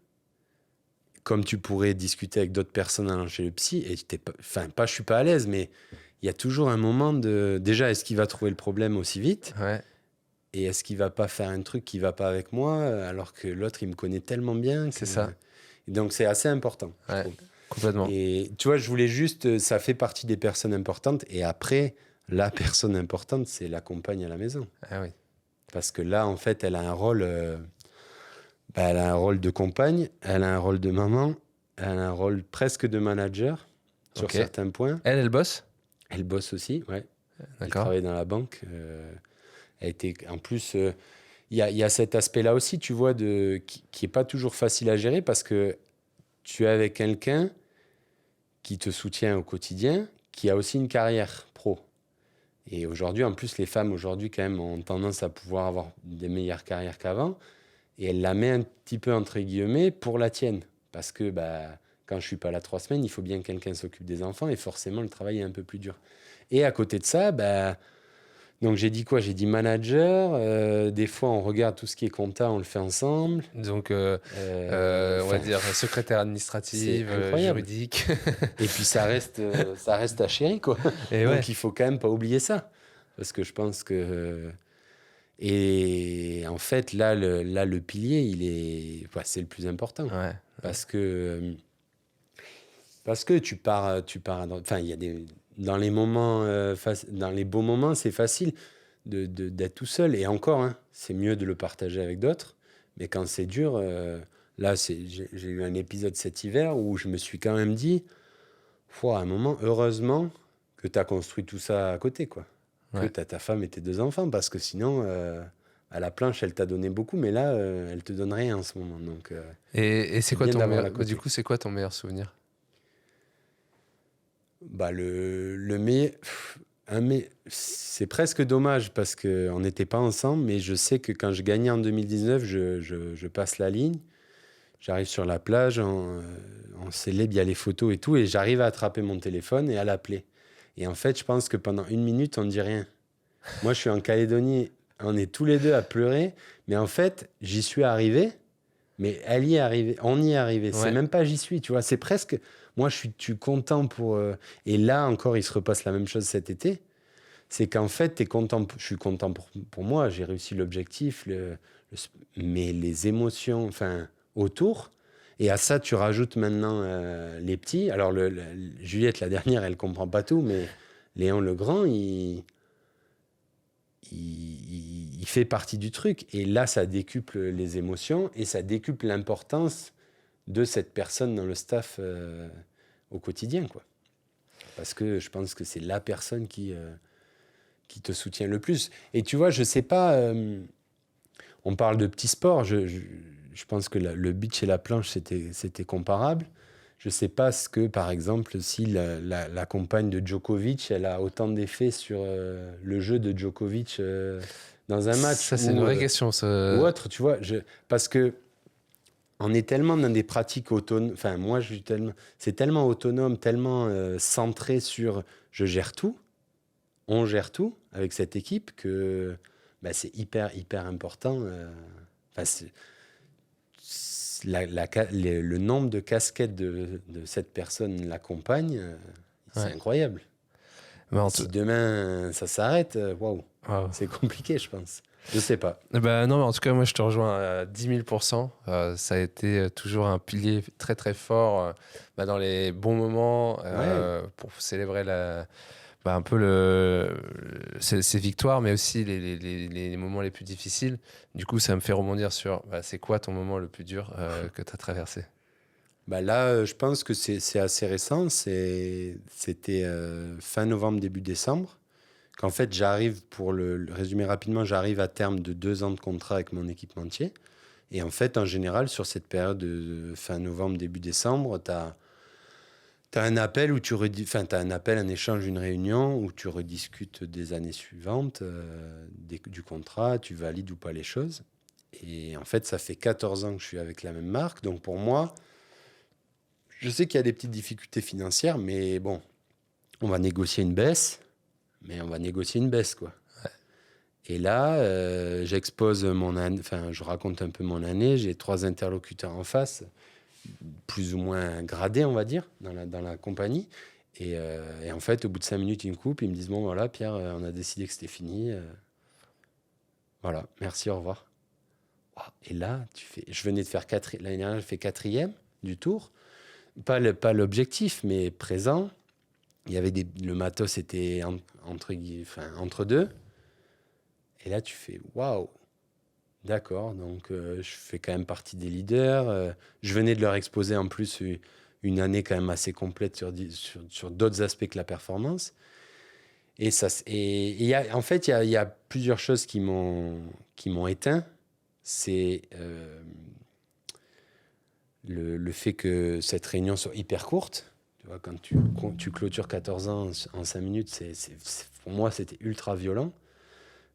comme tu pourrais discuter avec d'autres personnes allant chez le psy. Et je suis pas à l'aise, mais il y a toujours un moment de... Déjà, est-ce qu'il va trouver le problème aussi vite ? Et est-ce qu'il va pas faire un truc qui va pas avec moi, alors que l'autre, il me connaît tellement bien. C'est ça. Et donc, c'est assez important, je trouve. Complètement. Et tu vois, je voulais juste... Ça fait partie des personnes importantes. Et après, la personne importante, c'est la compagne à la maison. Ah oui. Parce que là, en fait, elle a un rôle... elle a un rôle de compagne, elle a un rôle de maman, elle a un rôle presque de manager sur certains points. Elle bosse ? Elle bosse aussi, ouais. D'accord. Elle travaille dans la banque. En plus, il y a cet aspect-là aussi, tu vois, qui n'est pas toujours facile à gérer parce que tu es avec quelqu'un qui te soutient au quotidien, qui a aussi une carrière pro. Et aujourd'hui, en plus, les femmes, aujourd'hui, quand même, ont tendance à pouvoir avoir des meilleures carrières qu'avant. Et elle la met un petit peu, entre guillemets, pour la tienne. Parce que quand je ne suis pas là 3 semaines, il faut bien que quelqu'un s'occupe des enfants. Et forcément, le travail est un peu plus dur. Et à côté de ça, Donc j'ai dit quoi? J'ai dit manager. Des fois, on regarde tout ce qui est compta, on le fait ensemble. Donc, on va Enfin, dire secrétaire administrative, c'est incroyable. juridique. Et puis ça reste ta chérie, quoi. Et Donc ouais. il faut quand même pas oublier ça. Parce que je pense que... Et en fait, là, le pilier, c'est le plus important. Ouais. Parce que tu pars... Enfin, il y a dans les moments... dans les beaux moments, c'est facile d'être tout seul. Et encore, hein, c'est mieux de le partager avec d'autres. Mais quand c'est dur... là, j'ai eu un épisode cet hiver où je me suis quand même dit... à un moment, heureusement que tu as construit tout ça à côté, quoi. Que tu as ta femme et tes 2 enfants, parce que sinon, à la planche, elle t'a donné beaucoup, mais là, elle te donne rien en ce moment. Donc, Et c'est quoi bien ton d'avoir meilleur... la côté. Du coup, c'est quoi ton meilleur souvenir? Bah, le meilleur... c'est presque dommage parce qu'on n'était pas ensemble, mais je sais que quand je gagnais en 2019, je passe la ligne, j'arrive sur la plage, on célèbre, il y a les photos et tout, et j'arrive à attraper mon téléphone et à l'appeler. Et en fait, je pense que pendant 1 minute, on ne dit rien. Moi, je suis en Calédonie, on est tous les deux à pleurer, mais en fait, j'y suis arrivé, mais elle y est arrivée, on y est arrivé. Ouais. C'est même pas j'y suis, tu vois, c'est presque... Moi, je suis content pour... Et là, encore, il se repasse la même chose cet été. C'est qu'en fait, t'es content, je suis content pour moi, j'ai réussi l'objectif, mais les émotions autour... Et à ça, tu rajoutes maintenant les petits. Alors, Juliette, la dernière, elle comprend pas tout, mais Léon le grand, il fait partie du truc. Et là, ça décuple les émotions et ça décuple l'importance de cette personne dans le staff au quotidien, quoi. Parce que je pense que c'est la personne qui te soutient le plus. Et tu vois, je sais pas... on parle de petits sports. Je pense que le beach et la planche, c'était comparable. Je ne sais pas ce que, par exemple, si la compagne de Djokovic, elle a autant d'effets sur le jeu de Djokovic dans un match. Ça, c'est une vraie question. Ça... Ou autre, tu vois. Parce que on est tellement dans des pratiques autonomes. Enfin, moi, c'est tellement autonome, tellement centré sur je gère tout, on gère tout avec cette équipe que c'est hyper, hyper important. Le nombre de casquettes de cette personne l'accompagne, c'est incroyable. Si demain ça s'arrête, waouh, c'est compliqué, je pense. Je sais pas. Non, mais en tout cas, moi, je te rejoins à 10 000%. Ça a été toujours un pilier très, très fort dans les bons moments pour célébrer un peu ces victoires, mais aussi les moments les plus difficiles. Du coup, ça me fait rebondir sur c'est quoi ton moment le plus dur que tu as traversé? Là, je pense que c'est assez récent. C'était fin novembre, début décembre. Qu'en fait, j'arrive, pour le résumer rapidement, j'arrive à terme de 2 ans de contrat avec mon équipementier. Et en fait, en général, sur cette période de fin novembre, début décembre, tu as un appel où un échange, une réunion où tu rediscutes des années suivantes, du contrat, tu valides ou pas les choses. Et en fait, ça fait 14 ans que je suis avec la même marque. Donc pour moi, je sais qu'il y a des petites difficultés financières, mais bon, on va négocier une baisse. Mais on va négocier une baisse, quoi. Ouais. Et là, j'expose mon année, je raconte un peu mon année. J'ai 3 interlocuteurs en face, plus ou moins gradés, on va dire, dans la compagnie. Et en fait, au bout de 5 minutes, ils me coupent. Ils me disent, bon, voilà, Pierre, on a décidé que c'était fini. Voilà, merci, au revoir. Et là, je venais de faire l'année dernière, j'ai fait 4e du tour. Pas l'objectif, mais présent. Il y avait le matos était entre deux. Et là, tu fais waouh, d'accord. Donc, je fais quand même partie des leaders. Je venais de leur exposer en plus une année quand même assez complète sur d'autres aspects que la performance. Et en fait, il y a plusieurs choses qui m'ont éteint. C'est le fait que cette réunion soit hyper courte. Tu vois, quand tu clôtures 14 ans en 5 minutes, pour moi, c'était ultra violent.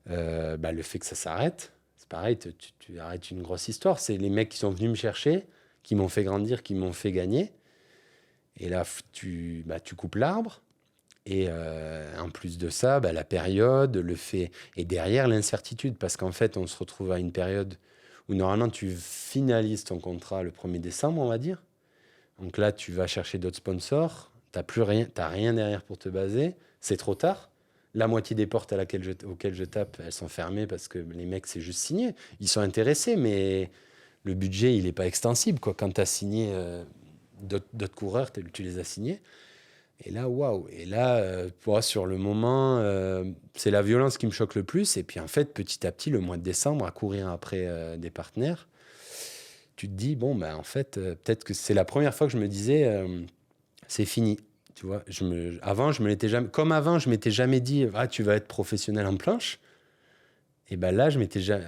Le fait que ça s'arrête, c'est pareil, tu arrêtes une grosse histoire. C'est les mecs qui sont venus me chercher, qui m'ont fait grandir, qui m'ont fait gagner. Et là, tu coupes l'arbre. Et en plus de ça, la période, le fait... Et derrière, l'incertitude, parce qu'en fait, on se retrouve à une période où normalement, tu finalises ton contrat le 1er décembre, on va dire. Donc là, tu vas chercher d'autres sponsors, t'as rien derrière pour te baser, c'est trop tard. La moitié des portes auxquelles je tape, elles sont fermées parce que les mecs, c'est juste signé. Ils sont intéressés, mais le budget, il n'est pas extensible, quoi. Quand tu as signé d'autres coureurs, tu les as signés. Et là, waouh. Et là, sur le moment, c'est la violence qui me choque le plus. Et puis, en fait, petit à petit, le mois de décembre, à courir après des partenaires, tu te dis, bon, en fait, peut-être que c'est la première fois que je me disais, c'est fini. Tu vois, avant, je me l'étais jamais... Comme avant, je m'étais jamais dit, tu vas être professionnel en planche. Et là,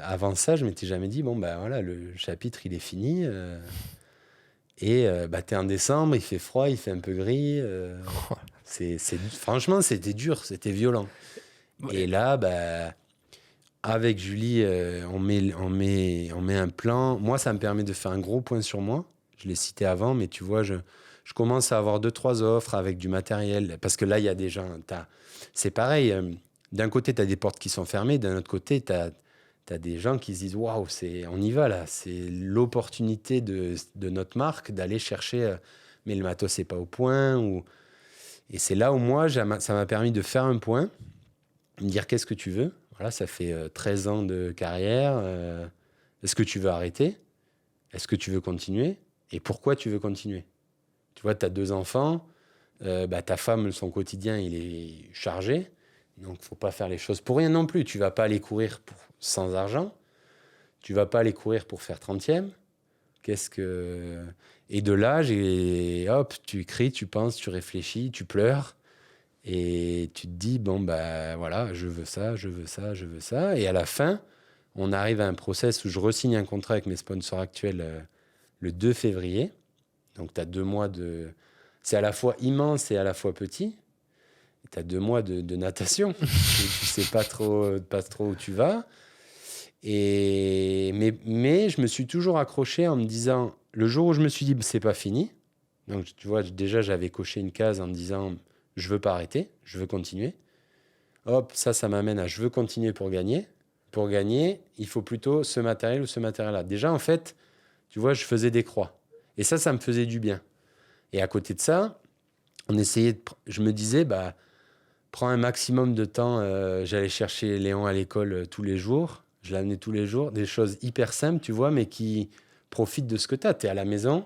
avant ça, je m'étais jamais dit, bon, voilà, le chapitre, il est fini. T'es en décembre, il fait froid, il fait un peu gris. Franchement, c'était dur, c'était violent. Ouais. Et là, avec Julie, on met un plan. Moi, ça me permet de faire un gros point sur moi. Je l'ai cité avant, mais tu vois, je commence à avoir 2-3 offres avec du matériel. Parce que là, il y a des gens... C'est pareil. D'un côté, tu as des portes qui sont fermées. D'un autre côté, tu as des gens qui se disent « Waouh, on y va là. C'est l'opportunité de notre marque d'aller chercher... mais le matos, c'est pas au point. » Et c'est là où moi, ça m'a permis de faire un point, me dire « Qu'est-ce que tu veux ?» Voilà, ça fait 13 ans de carrière. Est-ce que tu veux arrêter ? Est-ce que tu veux continuer ? Et pourquoi tu veux continuer ? Tu vois, tu as 2 enfants, ta femme, son quotidien, il est chargé. Donc, il ne faut pas faire les choses pour rien non plus. Tu ne vas pas aller courir sans argent. Tu ne vas pas aller courir pour faire 30e. Et de là, tu cries, tu penses, tu réfléchis, tu pleures. Et tu te dis, bon, voilà, je veux ça, je veux ça, je veux ça. Et à la fin, on arrive à un process où je re-signe un contrat avec mes sponsors actuels le 2 février. Donc, tu as 2 mois de... C'est à la fois immense et à la fois petit. Tu as 2 mois de natation. Tu sais pas trop où tu vas. Mais je me suis toujours accroché en me disant... Le jour où je me suis dit, c'est pas fini. Donc, tu vois, déjà, j'avais coché une case en me disant, je veux pas arrêter, je veux continuer. Hop, ça m'amène à je veux continuer pour gagner. Pour gagner, il faut plutôt ce matériel ou ce matériel-là. Déjà, en fait, tu vois, je faisais des croix. Et ça me faisait du bien. Et à côté de ça, je me disais, prends un maximum de temps. J'allais chercher Léon à l'école tous les jours. Je l'amenais tous les jours. Des choses hyper simples, tu vois, mais qui profitent de ce que tu as. Tu es à la maison,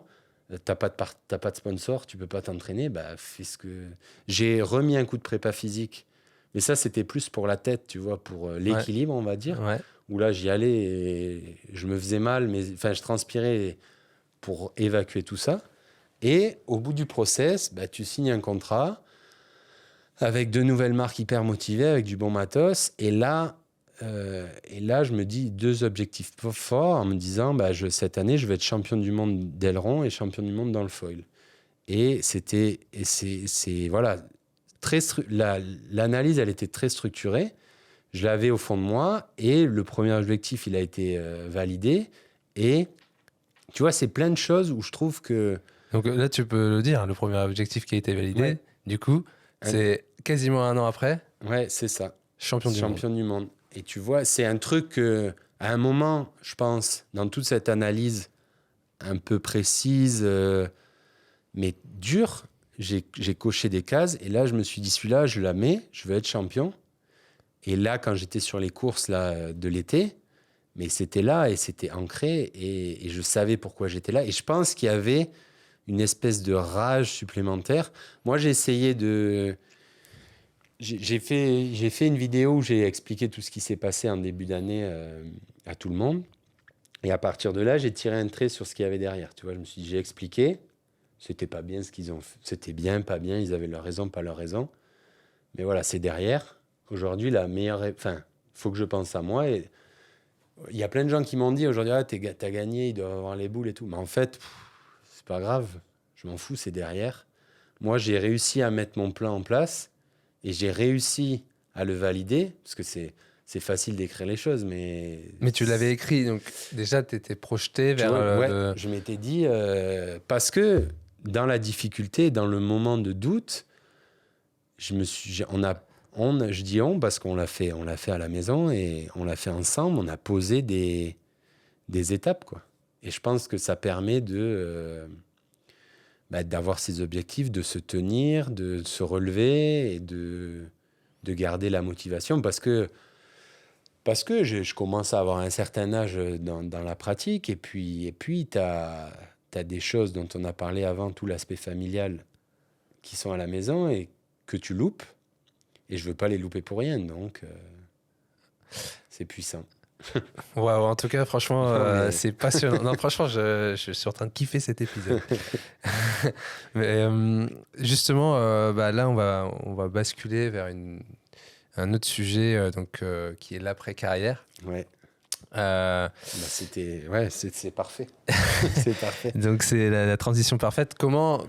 tu n'as pas de sponsor, tu ne peux pas t'entraîner. Fais ce que... J'ai remis un coup de prépa physique. Mais ça, c'était plus pour la tête, tu vois, pour l'équilibre, on va dire. Ouais. Où là, j'y allais et je me faisais mal, je transpirais pour évacuer tout ça. Et au bout du process, tu signes un contrat avec 2 nouvelles marques hyper motivées, avec du bon matos. Et là, je me dis 2 objectifs forts en me disant, cette année, je vais être champion du monde d'aileron et champion du monde dans le foil. Et voilà, l'analyse, elle était très structurée. Je l'avais au fond de moi et le premier objectif, il a été validé. Et tu vois, c'est plein de choses où je trouve que... Donc là, tu peux le dire, le premier objectif qui a été validé, ouais. Du coup, c'est quasiment 1 an après. Ouais, c'est ça. Champion du monde. Et tu vois, c'est un truc que, à un moment, je pense, dans toute cette analyse un peu précise, mais dure, j'ai coché des cases. Et là, je me suis dit, celui-là, je la mets, je veux être champion. Et là, quand j'étais sur les courses là, de l'été, mais c'était là et c'était ancré. Et je savais pourquoi j'étais là. Et je pense qu'il y avait une espèce de rage supplémentaire. Moi, j'ai essayé de... J'ai fait une vidéo où j'ai expliqué tout ce qui s'est passé en début d'année à tout le monde. Et à partir de là, j'ai tiré un trait sur ce qu'il y avait derrière. Tu vois, je me suis dit, j'ai expliqué. C'était pas bien ce qu'ils ont fait. C'était bien, pas bien. Ils avaient leur raison, pas leur raison. Mais voilà, c'est derrière. Aujourd'hui, la meilleure... Enfin, il faut que je pense à moi. Et il y a plein de gens qui m'ont dit aujourd'hui, t'as gagné, ils doivent avoir les boules et tout. Mais en fait, c'est pas grave. Je m'en fous, c'est derrière. Moi, j'ai réussi à mettre mon plan en place. Et j'ai réussi à le valider, parce que c'est facile d'écrire les choses, mais... Mais tu l'avais écrit, donc déjà, tu étais projeté vers... Ouais, je m'étais dit... parce que dans la difficulté, dans le moment de doute, je dis on parce qu'on l'a fait à la maison et on l'a fait ensemble. On a posé des étapes, quoi. Et je pense que ça permet d'avoir ses objectifs, de se tenir, de se relever et de garder la motivation parce que je commence à avoir un certain âge dans la pratique et puis tu as des choses dont on a parlé avant, tout l'aspect familial qui sont à la maison et que tu loupes et je veux pas les louper pour rien, donc c'est puissant. Waouh, en tout cas, franchement, Non, mais- c'est passionnant. Non, franchement, je suis en train de kiffer cet épisode. Mais justement, là, on va basculer vers un autre sujet qui est l'après-carrière. Ouais. Euh, C'est parfait. C'est parfait. donc, c'est la transition parfaite. Comment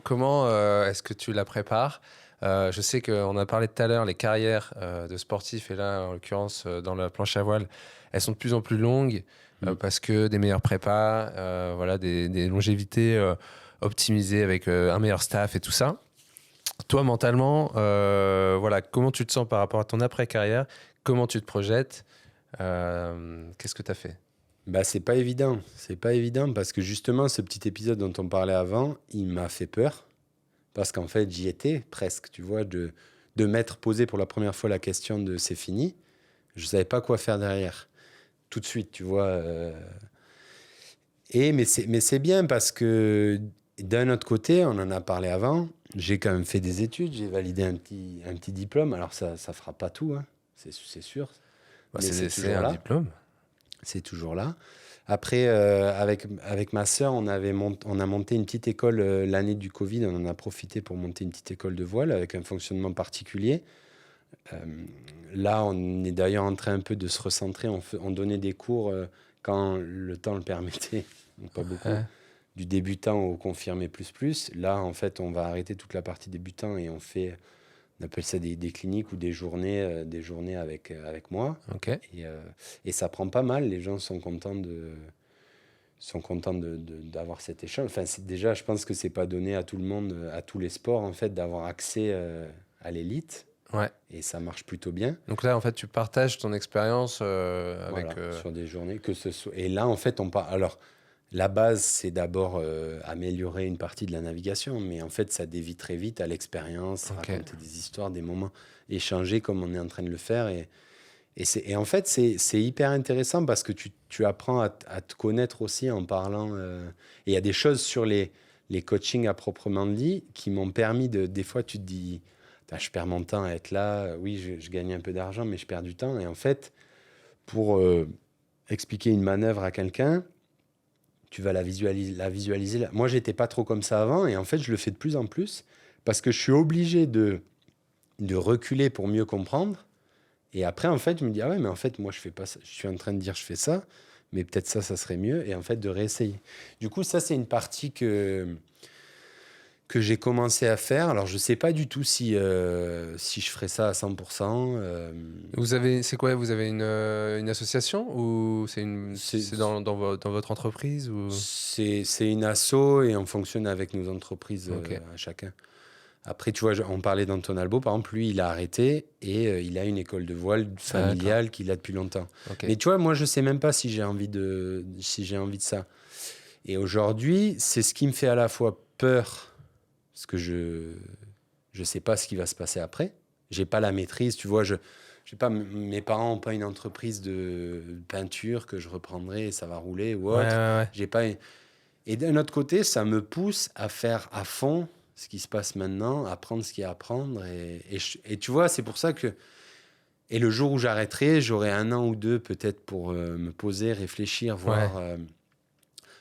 est-ce que tu la prépares? Je sais qu'on a parlé tout à l'heure, les carrières de sportifs, et là, en l'occurrence, dans la planche à voile, elles sont de plus en plus longues parce que des meilleurs prépas, des longévités optimisées avec un meilleur staff et tout ça. Toi, mentalement, comment tu te sens par rapport à ton après-carrière? Comment tu te projettes? Qu'est-ce que tu as fait? C'est pas évident. C'est pas évident parce que justement, ce petit épisode dont on parlait avant, il m'a fait peur. Parce qu'en fait, j'y étais presque, tu vois, de m'être posé pour la première fois la question de c'est fini. Je savais pas quoi faire derrière. Tout de suite, tu vois. Mais c'est bien parce que d'un autre côté, on en a parlé avant, j'ai quand même fait des études, j'ai validé un petit diplôme. Alors ça fera pas tout, hein, c'est sûr. Mais C'est toujours un là. diplôme. C'est toujours là. Après, avec ma sœur, on a monté une petite école l'année du Covid. On en a profité pour monter une petite école de voile avec un fonctionnement particulier. Là, on est d'ailleurs en train un peu de se recentrer. On donnait des cours quand le temps le permettait, donc pas beaucoup, du débutant au confirmé plus. Là, en fait, on va arrêter toute la partie débutant et on appelle ça des cliniques ou des journées avec moi. Okay. Et ça prend pas mal. Les gens sont contents d'avoir cet échange. Enfin, déjà, je pense que c'est pas donné à tout le monde, à tous les sports, en fait, d'avoir accès à l'élite. Ouais. Et ça marche plutôt bien. Donc là, en fait, tu partages ton expérience sur des journées que ce soit. Et là, en fait, on part. Alors, la base, c'est d'abord améliorer une partie de la navigation, mais en fait, ça dévie très vite à l'expérience, raconter des histoires, des moments, échanger comme on est en train de le faire. Et en fait, c'est hyper intéressant parce que tu apprends à te connaître aussi en parlant. Et il y a des choses sur les coachings à proprement dit qui m'ont permis des fois, tu te dis, je perds mon temps à être là. Oui, je gagne un peu d'argent, mais je perds du temps. Et en fait, pour expliquer une manœuvre à quelqu'un, tu vas la visualiser. Moi, j'étais pas trop comme ça avant. Et en fait, je le fais de plus en plus parce que je suis obligé de reculer pour mieux comprendre. Et après, en fait, je me dis, ah ouais, mais en fait, moi, je fais pas ça. Je suis en train de dire, je fais ça, mais peut-être ça serait mieux. Et en fait, de réessayer. Du coup, ça, c'est une partie que j'ai commencé à faire. Alors, je sais pas du tout si je ferai ça à 100%. C'est quoi? Vous avez une association ou c'est dans votre entreprise ou... C'est une asso et on fonctionne avec nos entreprises à chacun. Après, tu vois, on parlait d'Anton Albo, par exemple, lui, il a arrêté et il a une école de voile familiale qu'il a depuis longtemps. Okay. Mais tu vois, moi, je sais même pas si j'ai envie de ça. Et aujourd'hui, c'est ce qui me fait à la fois peur, parce que je sais pas ce qui va se passer après. J'ai pas la maîtrise, tu vois, mes parents n'ont pas une entreprise de peinture que je reprendrai et ça va rouler ou autre. Ouais. J'ai pas. Et d'un autre côté, ça me pousse à faire à fond ce qui se passe maintenant, apprendre ce qu'il y a à apprendre. Et tu vois, c'est pour ça que... Et le jour où j'arrêterai, j'aurai 1 an ou 2 peut-être pour me poser, réfléchir, voir...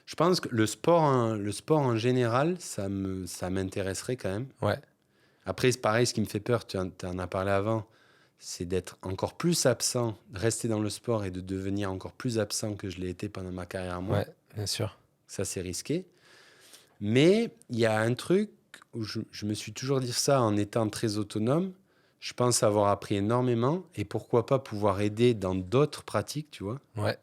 je pense que le sport en général, ça m'intéresserait quand même. Ouais. Après, c'est pareil, ce qui me fait peur, tu en as parlé avant, c'est d'être encore plus absent, de rester dans le sport et de devenir encore plus absent que je l'ai été pendant ma carrière à moi. Ouais, bien sûr. Ça, c'est risqué. Mais il y a un truc où je me suis toujours dit ça en étant très autonome. Je pense avoir appris énormément et pourquoi pas pouvoir aider dans d'autres pratiques, tu vois. Ouais.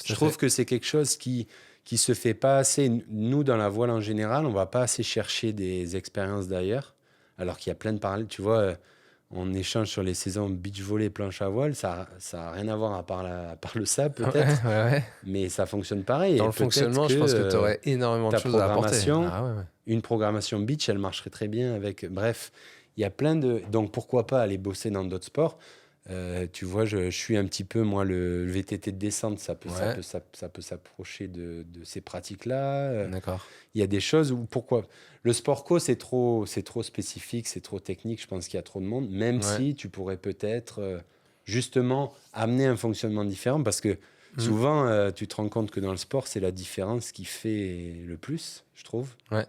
Je trouve que c'est quelque chose qui se fait pas assez. Nous, dans la voile en général, on va pas assez chercher des expériences d'ailleurs, alors qu'il y a plein de parallèles. Tu vois, on échange sur les saisons beach volley, planche à voile. Ça a rien à voir à part le sable, peut-être. Ouais. Mais ça fonctionne pareil. Dans Et le peut-être fonctionnement, je pense que tu aurais énormément de ta choses à apporter. programmation, une programmation beach, elle marcherait très bien avec. Bref, il y a plein de. Donc pourquoi pas aller bosser dans d'autres sports. Tu vois, je suis un petit peu, moi, le VTT de descente, ça peut s'approcher de ces pratiques-là. D'accord. Il y a des choses où, pourquoi le sport co, c'est trop spécifique, c'est trop technique, je pense qu'il y a trop de monde, même si tu pourrais peut-être, justement, amener un fonctionnement différent, parce que souvent, tu te rends compte que dans le sport, c'est la différence qui fait le plus, je trouve. Ouais.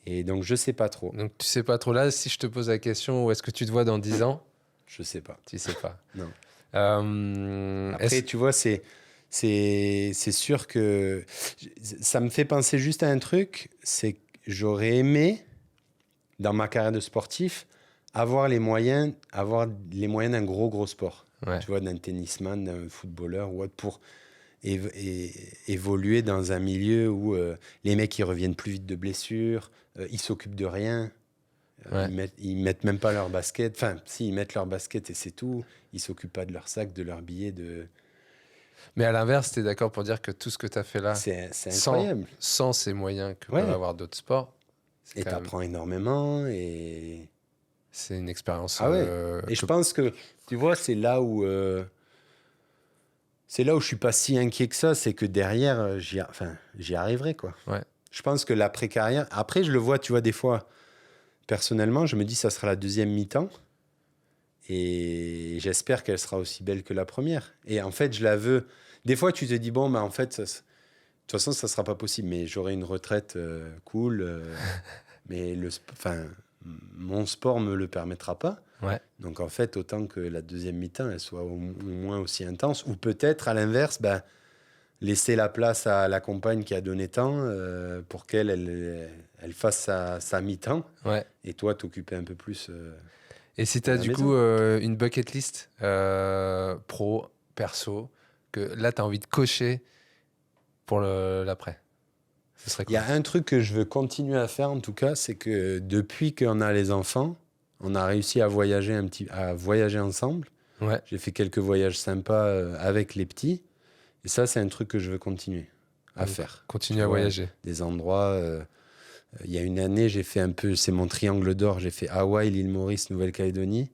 Et donc, je sais pas trop. Donc, tu sais pas trop là, si je te pose la question, où est-ce que tu te vois dans 10 ans? Je sais pas. Tu sais pas. Non. Après, tu vois, c'est sûr que ça me fait penser juste à un truc, c'est que j'aurais aimé, dans ma carrière de sportif, avoir les moyens d'un gros sport. Ouais. Tu vois, d'un tennisman, d'un footballeur ou autre, pour évoluer dans un milieu où les mecs, ils reviennent plus vite de blessures, ils s'occupent de rien. Ils mettent même pas leur basket. Enfin, si, ils mettent leur basket et c'est tout. Ils s'occupent pas de leur sac, de leur billet. Mais à l'inverse, tu es d'accord pour dire que tout ce que tu as fait là, c'est incroyable. Sans ces moyens que peuvent avoir d'autres sports. Et tu apprends énormément. Et c'est une expérience. Et je pense que, tu vois, c'est là où je suis pas si inquiet que ça. C'est que derrière, j'y arriverai, quoi. Ouais. Je pense que l'après-carrière... Après, je le vois, tu vois, des fois... Personnellement, je me dis que ça sera la deuxième mi-temps et j'espère qu'elle sera aussi belle que la première. Et en fait, je la veux. Des fois, tu te dis, bon, bah, en fait, de toute façon, ça ne sera pas possible, mais j'aurai une retraite cool. Mais mon sport ne me le permettra pas. Ouais. Donc, en fait, autant que la deuxième mi-temps, elle soit au moins aussi intense. Ou peut-être, à l'inverse, laisser la place à la compagne qui a donné tant pour qu'elle elle fasse sa mi-temps. Ouais. Et toi, t'occuper un peu plus. Et si tu as du coup une bucket list pro, perso, que là, tu as envie de cocher pour l'après, ce serait quoi? Il y a un truc que je veux continuer à faire, en tout cas, c'est que depuis qu'on a les enfants, on a réussi à voyager ensemble. Ouais. J'ai fait quelques voyages sympas avec les petits. Et ça, c'est un truc que je veux continuer à faire. Continuer à voyager. Des endroits... il y a une année, j'ai fait un peu... C'est mon triangle d'or. J'ai fait Hawaï, l'île Maurice, Nouvelle-Calédonie.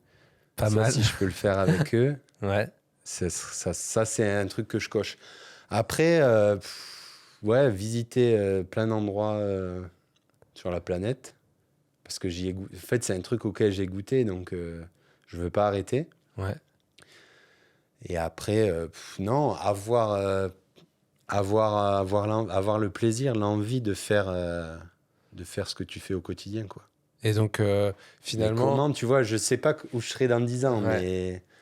Pas mal. Si je peux le faire avec eux. Ouais. Ça, c'est un truc que je coche. Après, visiter plein d'endroits sur la planète. Parce que j'y ai goûté. En fait, c'est un truc auquel j'ai goûté, donc je ne veux pas arrêter. Ouais. Et après, non, avoir le plaisir, l'envie de faire ce que tu fais au quotidien, quoi. Et donc, finalement... Mais comment, tu vois, je ne sais pas où je serai dans 10 ans,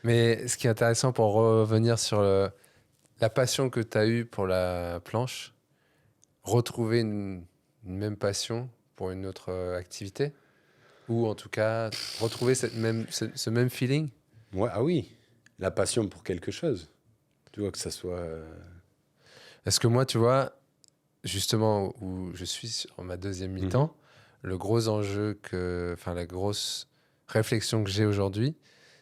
Mais ce qui est intéressant pour revenir sur la passion que tu as eue pour la planche, retrouver une même passion pour une autre activité, ou en tout cas retrouver ce même feeling. Ouais, ah oui, la passion pour quelque chose. Tu vois, que ça soit... Parce que moi, tu vois, justement, où je suis sur ma deuxième mi-temps, le gros enjeu, la grosse réflexion que j'ai aujourd'hui,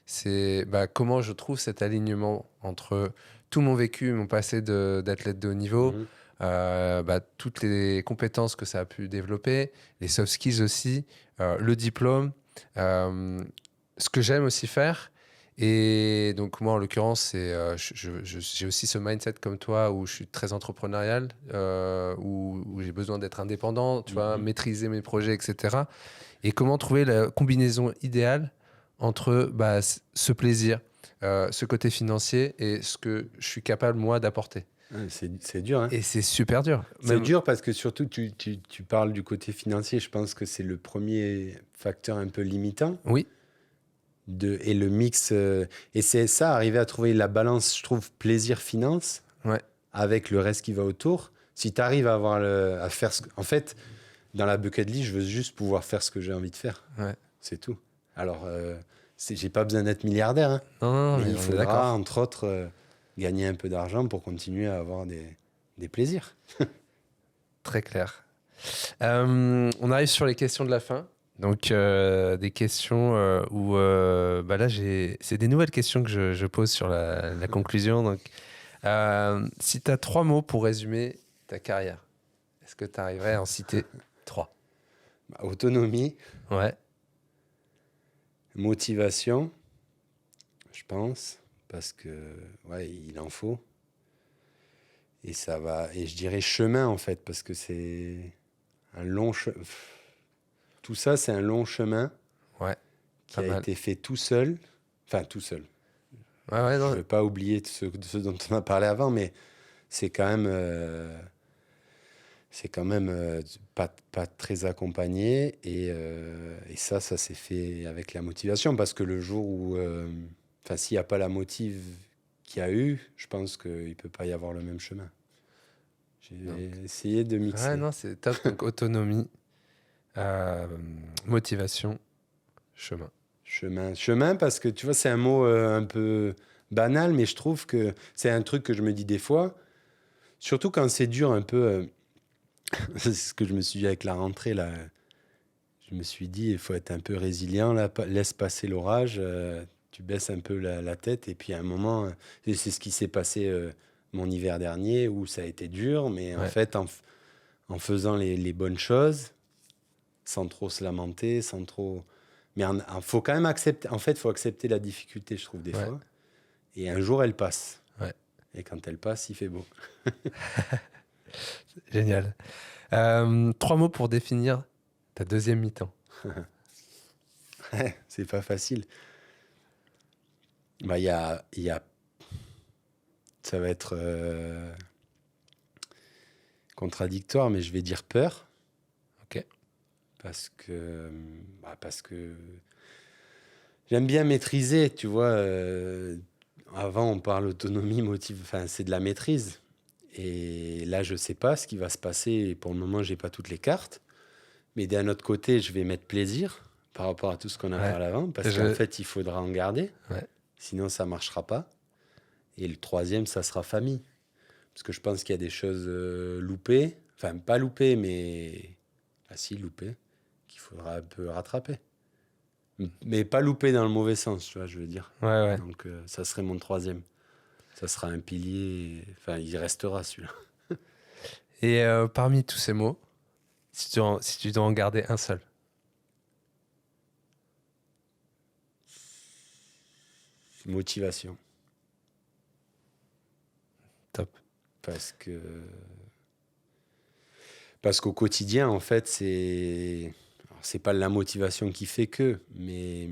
c'est comment je trouve cet alignement entre tout mon vécu, mon passé d'athlète de haut niveau, toutes les compétences que ça a pu développer, les soft skills aussi, le diplôme, ce que j'aime aussi faire. Et donc moi, en l'occurrence, j'ai aussi ce mindset comme toi où je suis très entrepreneurial, où j'ai besoin d'être indépendant, tu vois, maîtriser mes projets, etc. Et comment trouver la combinaison idéale entre ce plaisir, ce côté financier et ce que je suis capable, moi, d'apporter. C'est dur, hein. Et c'est super dur. C'est dur parce que surtout, tu parles du côté financier. Je pense que c'est le premier facteur un peu limitant. Oui. Et le mix... et c'est ça, arriver à trouver la balance, je trouve, plaisir-finance, avec le reste qui va autour. Si tu arrives à faire... En fait, dans la bucket list, je veux juste pouvoir faire ce que j'ai envie de faire. Ouais. C'est tout. Alors, j'ai pas besoin d'être milliardaire, hein. Non, mais il faudra, entre autres, gagner un peu d'argent pour continuer à avoir des plaisirs. Très clair. On arrive sur les questions de la fin. Donc, des questions où... bah là, c'est des nouvelles questions que je pose sur la conclusion. Donc, si tu as 3 mots pour résumer ta carrière, est-ce que tu arriverais à en citer 3? Autonomie, Ouais, motivation, je pense, parce que ouais, il en faut. Et ça va. Et je dirais chemin en fait, parce que c'est un long chemin. Tout ça, c'est un long chemin ouais, qui pas a mal. été fait tout seul. Enfin, tout seul. Ouais, ouais, Je ne non, veux pas oublier de ce dont on a parlé avant, mais c'est quand même, pas très accompagné. Et ça s'est fait avec la motivation. Parce que le jour où. Enfin, s'il n'y a pas la motive qu'il y a eu, je pense qu'il ne peut pas y avoir le même chemin. donc, J'ai essayé de ouais, mixer. non, c'est top. Donc, autonomie, motivation, chemin. Chemin, parce que tu vois, c'est un mot un peu banal, mais je trouve que c'est un truc que je me dis des fois, surtout quand c'est dur un peu. C'est ce que je me suis dit avec la rentrée, là. Je me suis dit, il faut être un peu résilient, là, laisse passer l'orage, tu baisses un peu la tête, et puis à un moment, et c'est ce qui s'est passé mon hiver dernier, où ça a été dur, mais en Ouais, fait, en faisant les bonnes choses, sans trop se lamenter, sans trop. Mais faut quand même accepter. En fait, il faut accepter la difficulté, je trouve, des ouais, fois. Et un jour, elle passe. ouais. Et quand elle passe, il fait beau. Génial. 3 mots pour définir ta deuxième mi-temps. C'est pas facile. Bah, ça va être contradictoire, mais je vais dire peur. Ok. Parce que j'aime bien maîtriser, tu vois. Avant, on parle autonomie, motive, enfin, c'est de la maîtrise. Et là, je sais pas ce qui va se passer. Et pour le moment, j'ai pas toutes les cartes. Mais d'un autre côté, je vais mettre plaisir par rapport à tout ce qu'on a Ouais. parlé avant, parce qu'en fait, il faudra en garder. Ouais. Sinon, ça marchera pas. Et le troisième, ça sera famille. Parce que je pense qu'il y a des choses loupées. Enfin, pas loupées, mais... Ah si, loupées. Qu'il faudra un peu rattraper. Mais pas loupées dans le mauvais sens, tu vois, je veux dire. Ouais, ouais. Donc, ça serait mon troisième. Ça sera un pilier. Enfin, il restera celui-là. Et parmi tous ces mots, si tu dois en garder un seul. Motivation. Top. Parce qu'au quotidien, en fait, c'est pas la motivation qui fait que, mais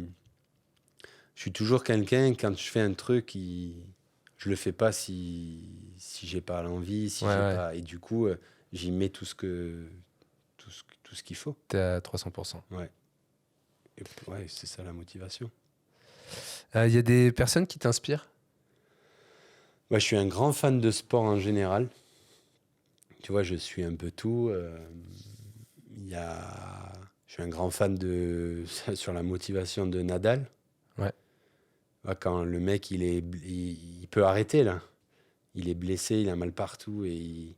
je suis toujours quelqu'un, quand je fais un truc, je le fais pas si j'ai pas l'envie, si Ouais, j'ai ouais. pas. Et du coup, j'y mets tout ce qu'il faut. T'es à 300%. Ouais. Ouais, c'est ça la motivation. Y a des personnes qui t'inspirent? Moi, je suis un grand fan de sport en général. Tu vois, je suis un peu tout. Je suis un grand fan sur la motivation de Nadal. Ouais. Quand le mec, il peut arrêter, là. Il est blessé, il a mal partout et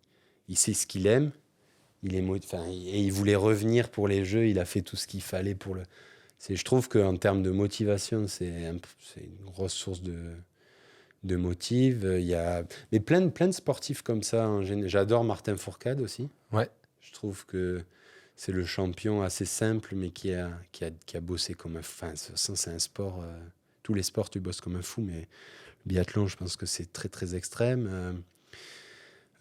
il sait ce qu'il aime. Et il voulait revenir pour les Jeux, il a fait tout ce qu'il fallait pour le... Je trouve qu'en termes de motivation, c'est une grosse source de motive. Mais plein de sportifs comme ça. J'adore Martin Fourcade aussi. Ouais. Je trouve que c'est le champion assez simple, mais qui a bossé comme un... Enfin, c'est un sport... tous les sports, tu bosses comme un fou, mais le biathlon, je pense que c'est très, très extrême.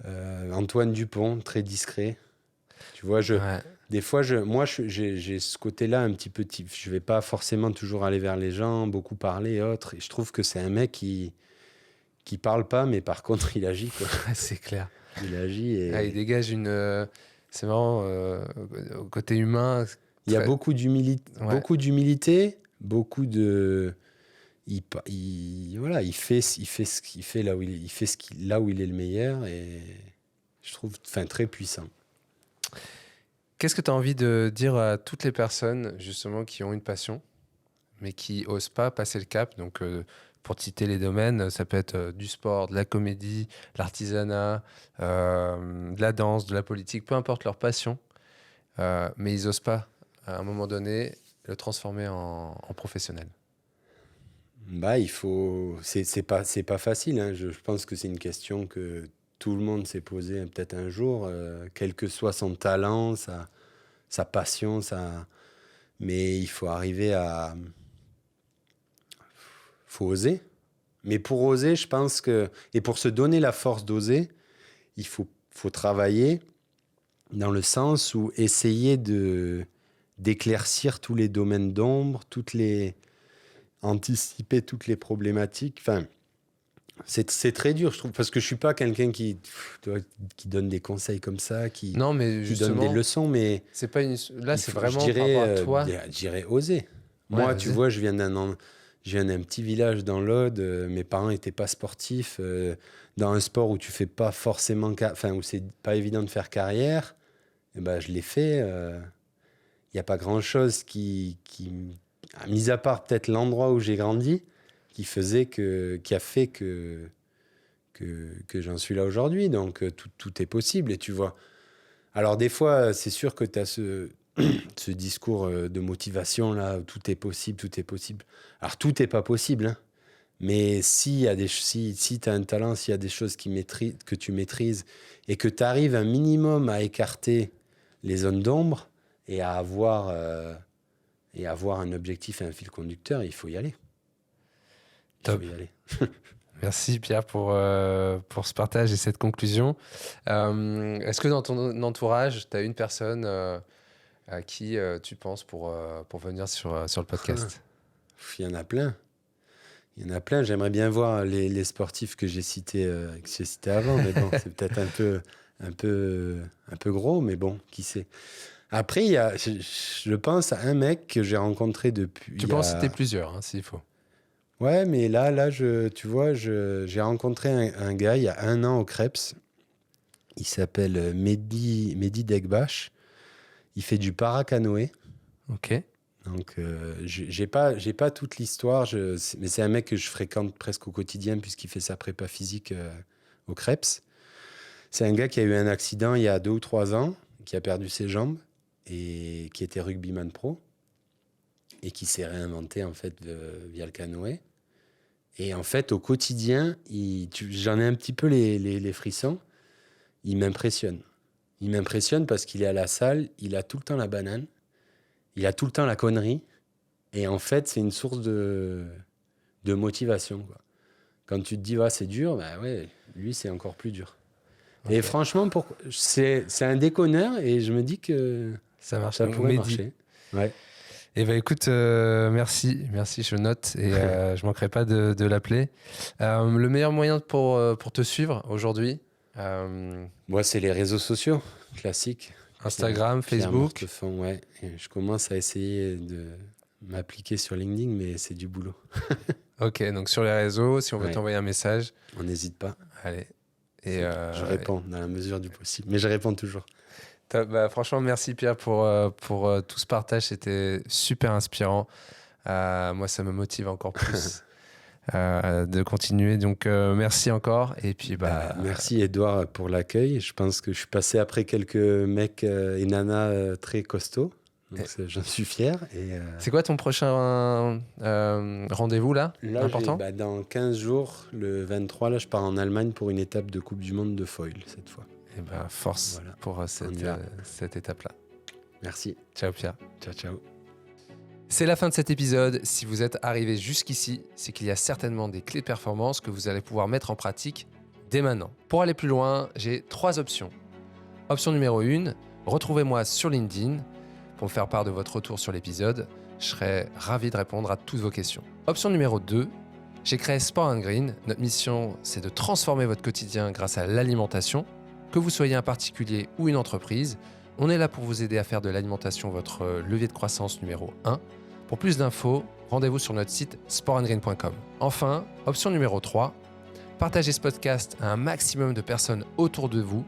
Antoine Dupont, très discret. Tu vois, Ouais. des fois, j'ai ce côté-là un petit peu... Je vais pas forcément toujours aller vers les gens, beaucoup parler et autres. Et je trouve que c'est un mec qui parle pas, mais par contre, il agit, quoi. C'est clair. Il agit et... Ah, il dégage une... c'est marrant, au côté humain. Il y a très- Ouais. beaucoup d'humilité, beaucoup de... Voilà, il fait ce qu'il fait là où là où il est le meilleur, et je trouve, enfin, très puissant. Qu'est-ce que tu as envie de dire à toutes les personnes, justement, qui ont une passion, mais qui osent pas passer le cap? Donc, pour te citer les domaines, ça peut être du sport, de la comédie, l'artisanat, de la danse, de la politique, peu importe leur passion, mais ils osent pas à un moment donné, le transformer en professionnel? Bah, il faut. C'est pas facile, hein. Je pense que c'est une question que tout le monde s'est posée peut-être un jour, quel que soit son talent, sa passion, mais il faut arriver à. Faut oser. Mais pour oser, je pense que. Et pour se donner la force d'oser, il faut travailler dans le sens où essayer d'éclaircir tous les domaines d'ombre, anticiper toutes les problématiques. Enfin, c'est très dur, je trouve, parce que je suis pas quelqu'un qui donne des conseils comme ça, Non, mais qui donne des leçons, mais c'est pas là, c'est vraiment je dirais, par rapport à toi. je dirais oser. Ouais, Moi, vas-y. tu vois, je viens d'un petit village dans l'Aude. Mes parents n'étaient pas sportifs. Dans un sport où tu fais pas forcément, où c'est pas évident de faire carrière, et ben, je l'ai fait. Il n'y a pas grand-chose mis à part peut-être l'endroit où j'ai grandi, qui a fait que j'en suis là aujourd'hui. Donc tout est possible. Et tu vois. Alors des fois, c'est sûr que tu as ce discours de motivation là, tout est possible, tout est possible. Alors tout n'est pas possible, hein. Mais si tu as un talent, s'il y a des choses que tu maîtrises et que tu arrives un minimum à écarter les zones d'ombre et à avoir un objectif et un fil conducteur, il faut y aller. Top. Merci Pierre pour ce partage et cette conclusion. Est-ce que dans ton entourage, tu as une personne à qui tu penses pour venir sur le podcast? Il y en a plein. Il y en a plein. J'aimerais bien voir les sportifs que j'ai cités avant, mais bon, c'est peut-être un peu gros, mais bon, qui sait. Après, je pense à un mec que j'ai rencontré depuis... Tu peux en citer plusieurs, hein, s'il faut. Ouais, mais là tu vois, j'ai rencontré un gars il y a 1 an au Krebs. Il s'appelle Mehdi Degbash. Il fait du paracanoë. Ok. Donc, j'ai pas toute l'histoire, mais c'est un mec que je fréquente presque au quotidien puisqu'il fait sa prépa physique au Krebs. C'est un gars qui a eu un accident il y a 2 ou 3 ans, qui a perdu ses jambes et qui était rugbyman pro et qui s'est réinventé en fait via le canoë. Et en fait, au quotidien, j'en ai un petit peu les frissons. Il m'impressionne. Il m'impressionne parce qu'il est à la salle, il a tout le temps la banane. Il a tout le temps la connerie. Et en fait, c'est une source de motivation, quoi. Quand tu te dis, ouais, c'est dur, bah ouais, lui, c'est encore plus dur. Okay. Et franchement, c'est un déconneur et je me dis que ça pourrait marcher. Ouais. Eh ben écoute, merci, je note et je manquerai pas de l'appeler. Le meilleur moyen pour te suivre aujourd'hui? Moi, c'est les réseaux sociaux classiques. Instagram, Facebook. Ouais. Et je commence à essayer de m'appliquer sur LinkedIn, mais c'est du boulot. Ok, donc sur les réseaux, si on veut t'envoyer un message, on n'hésite pas. Allez. Et je réponds dans la mesure du possible, mais je réponds toujours. Bah, franchement, merci Pierre pour tout ce partage, c'était super inspirant. Moi, ça me motive encore plus de continuer. Donc, merci encore. Et puis, merci Edouard pour l'accueil. Je pense que je suis passé après quelques mecs et nanas très costauds. Donc, j'en suis fier. C'est quoi ton prochain rendez-vous là important? Dans 15 jours, le 23, là, je pars en Allemagne pour une étape de Coupe du Monde de foil cette fois. Et force pour cette étape-là. Merci. Ciao Pierre. Ciao. C'est la fin de cet épisode. Si vous êtes arrivé jusqu'ici, c'est qu'il y a certainement des clés de performance que vous allez pouvoir mettre en pratique dès maintenant. Pour aller plus loin, j'ai 3 options. Option numéro 1, retrouvez-moi sur LinkedIn pour me faire part de votre retour sur l'épisode. Je serai ravi de répondre à toutes vos questions. Option numéro 2, j'ai créé Sport & Green. Notre mission, c'est de transformer votre quotidien grâce à l'alimentation. Que vous soyez un particulier ou une entreprise, on est là pour vous aider à faire de l'alimentation votre levier de croissance numéro 1. Pour plus d'infos, rendez-vous sur notre site sportandgreen.com. Enfin, option numéro 3, partagez ce podcast à un maximum de personnes autour de vous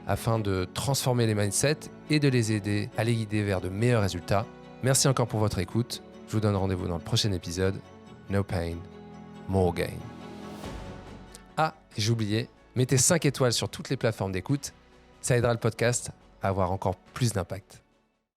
afin de transformer les mindsets et de les aider à les guider vers de meilleurs résultats. Merci encore pour votre écoute. Je vous donne rendez-vous dans le prochain épisode. No pain, more gain. Ah, et j'ai oublié, mettez 5 étoiles sur toutes les plateformes d'écoute. Ça aidera le podcast à avoir encore plus d'impact.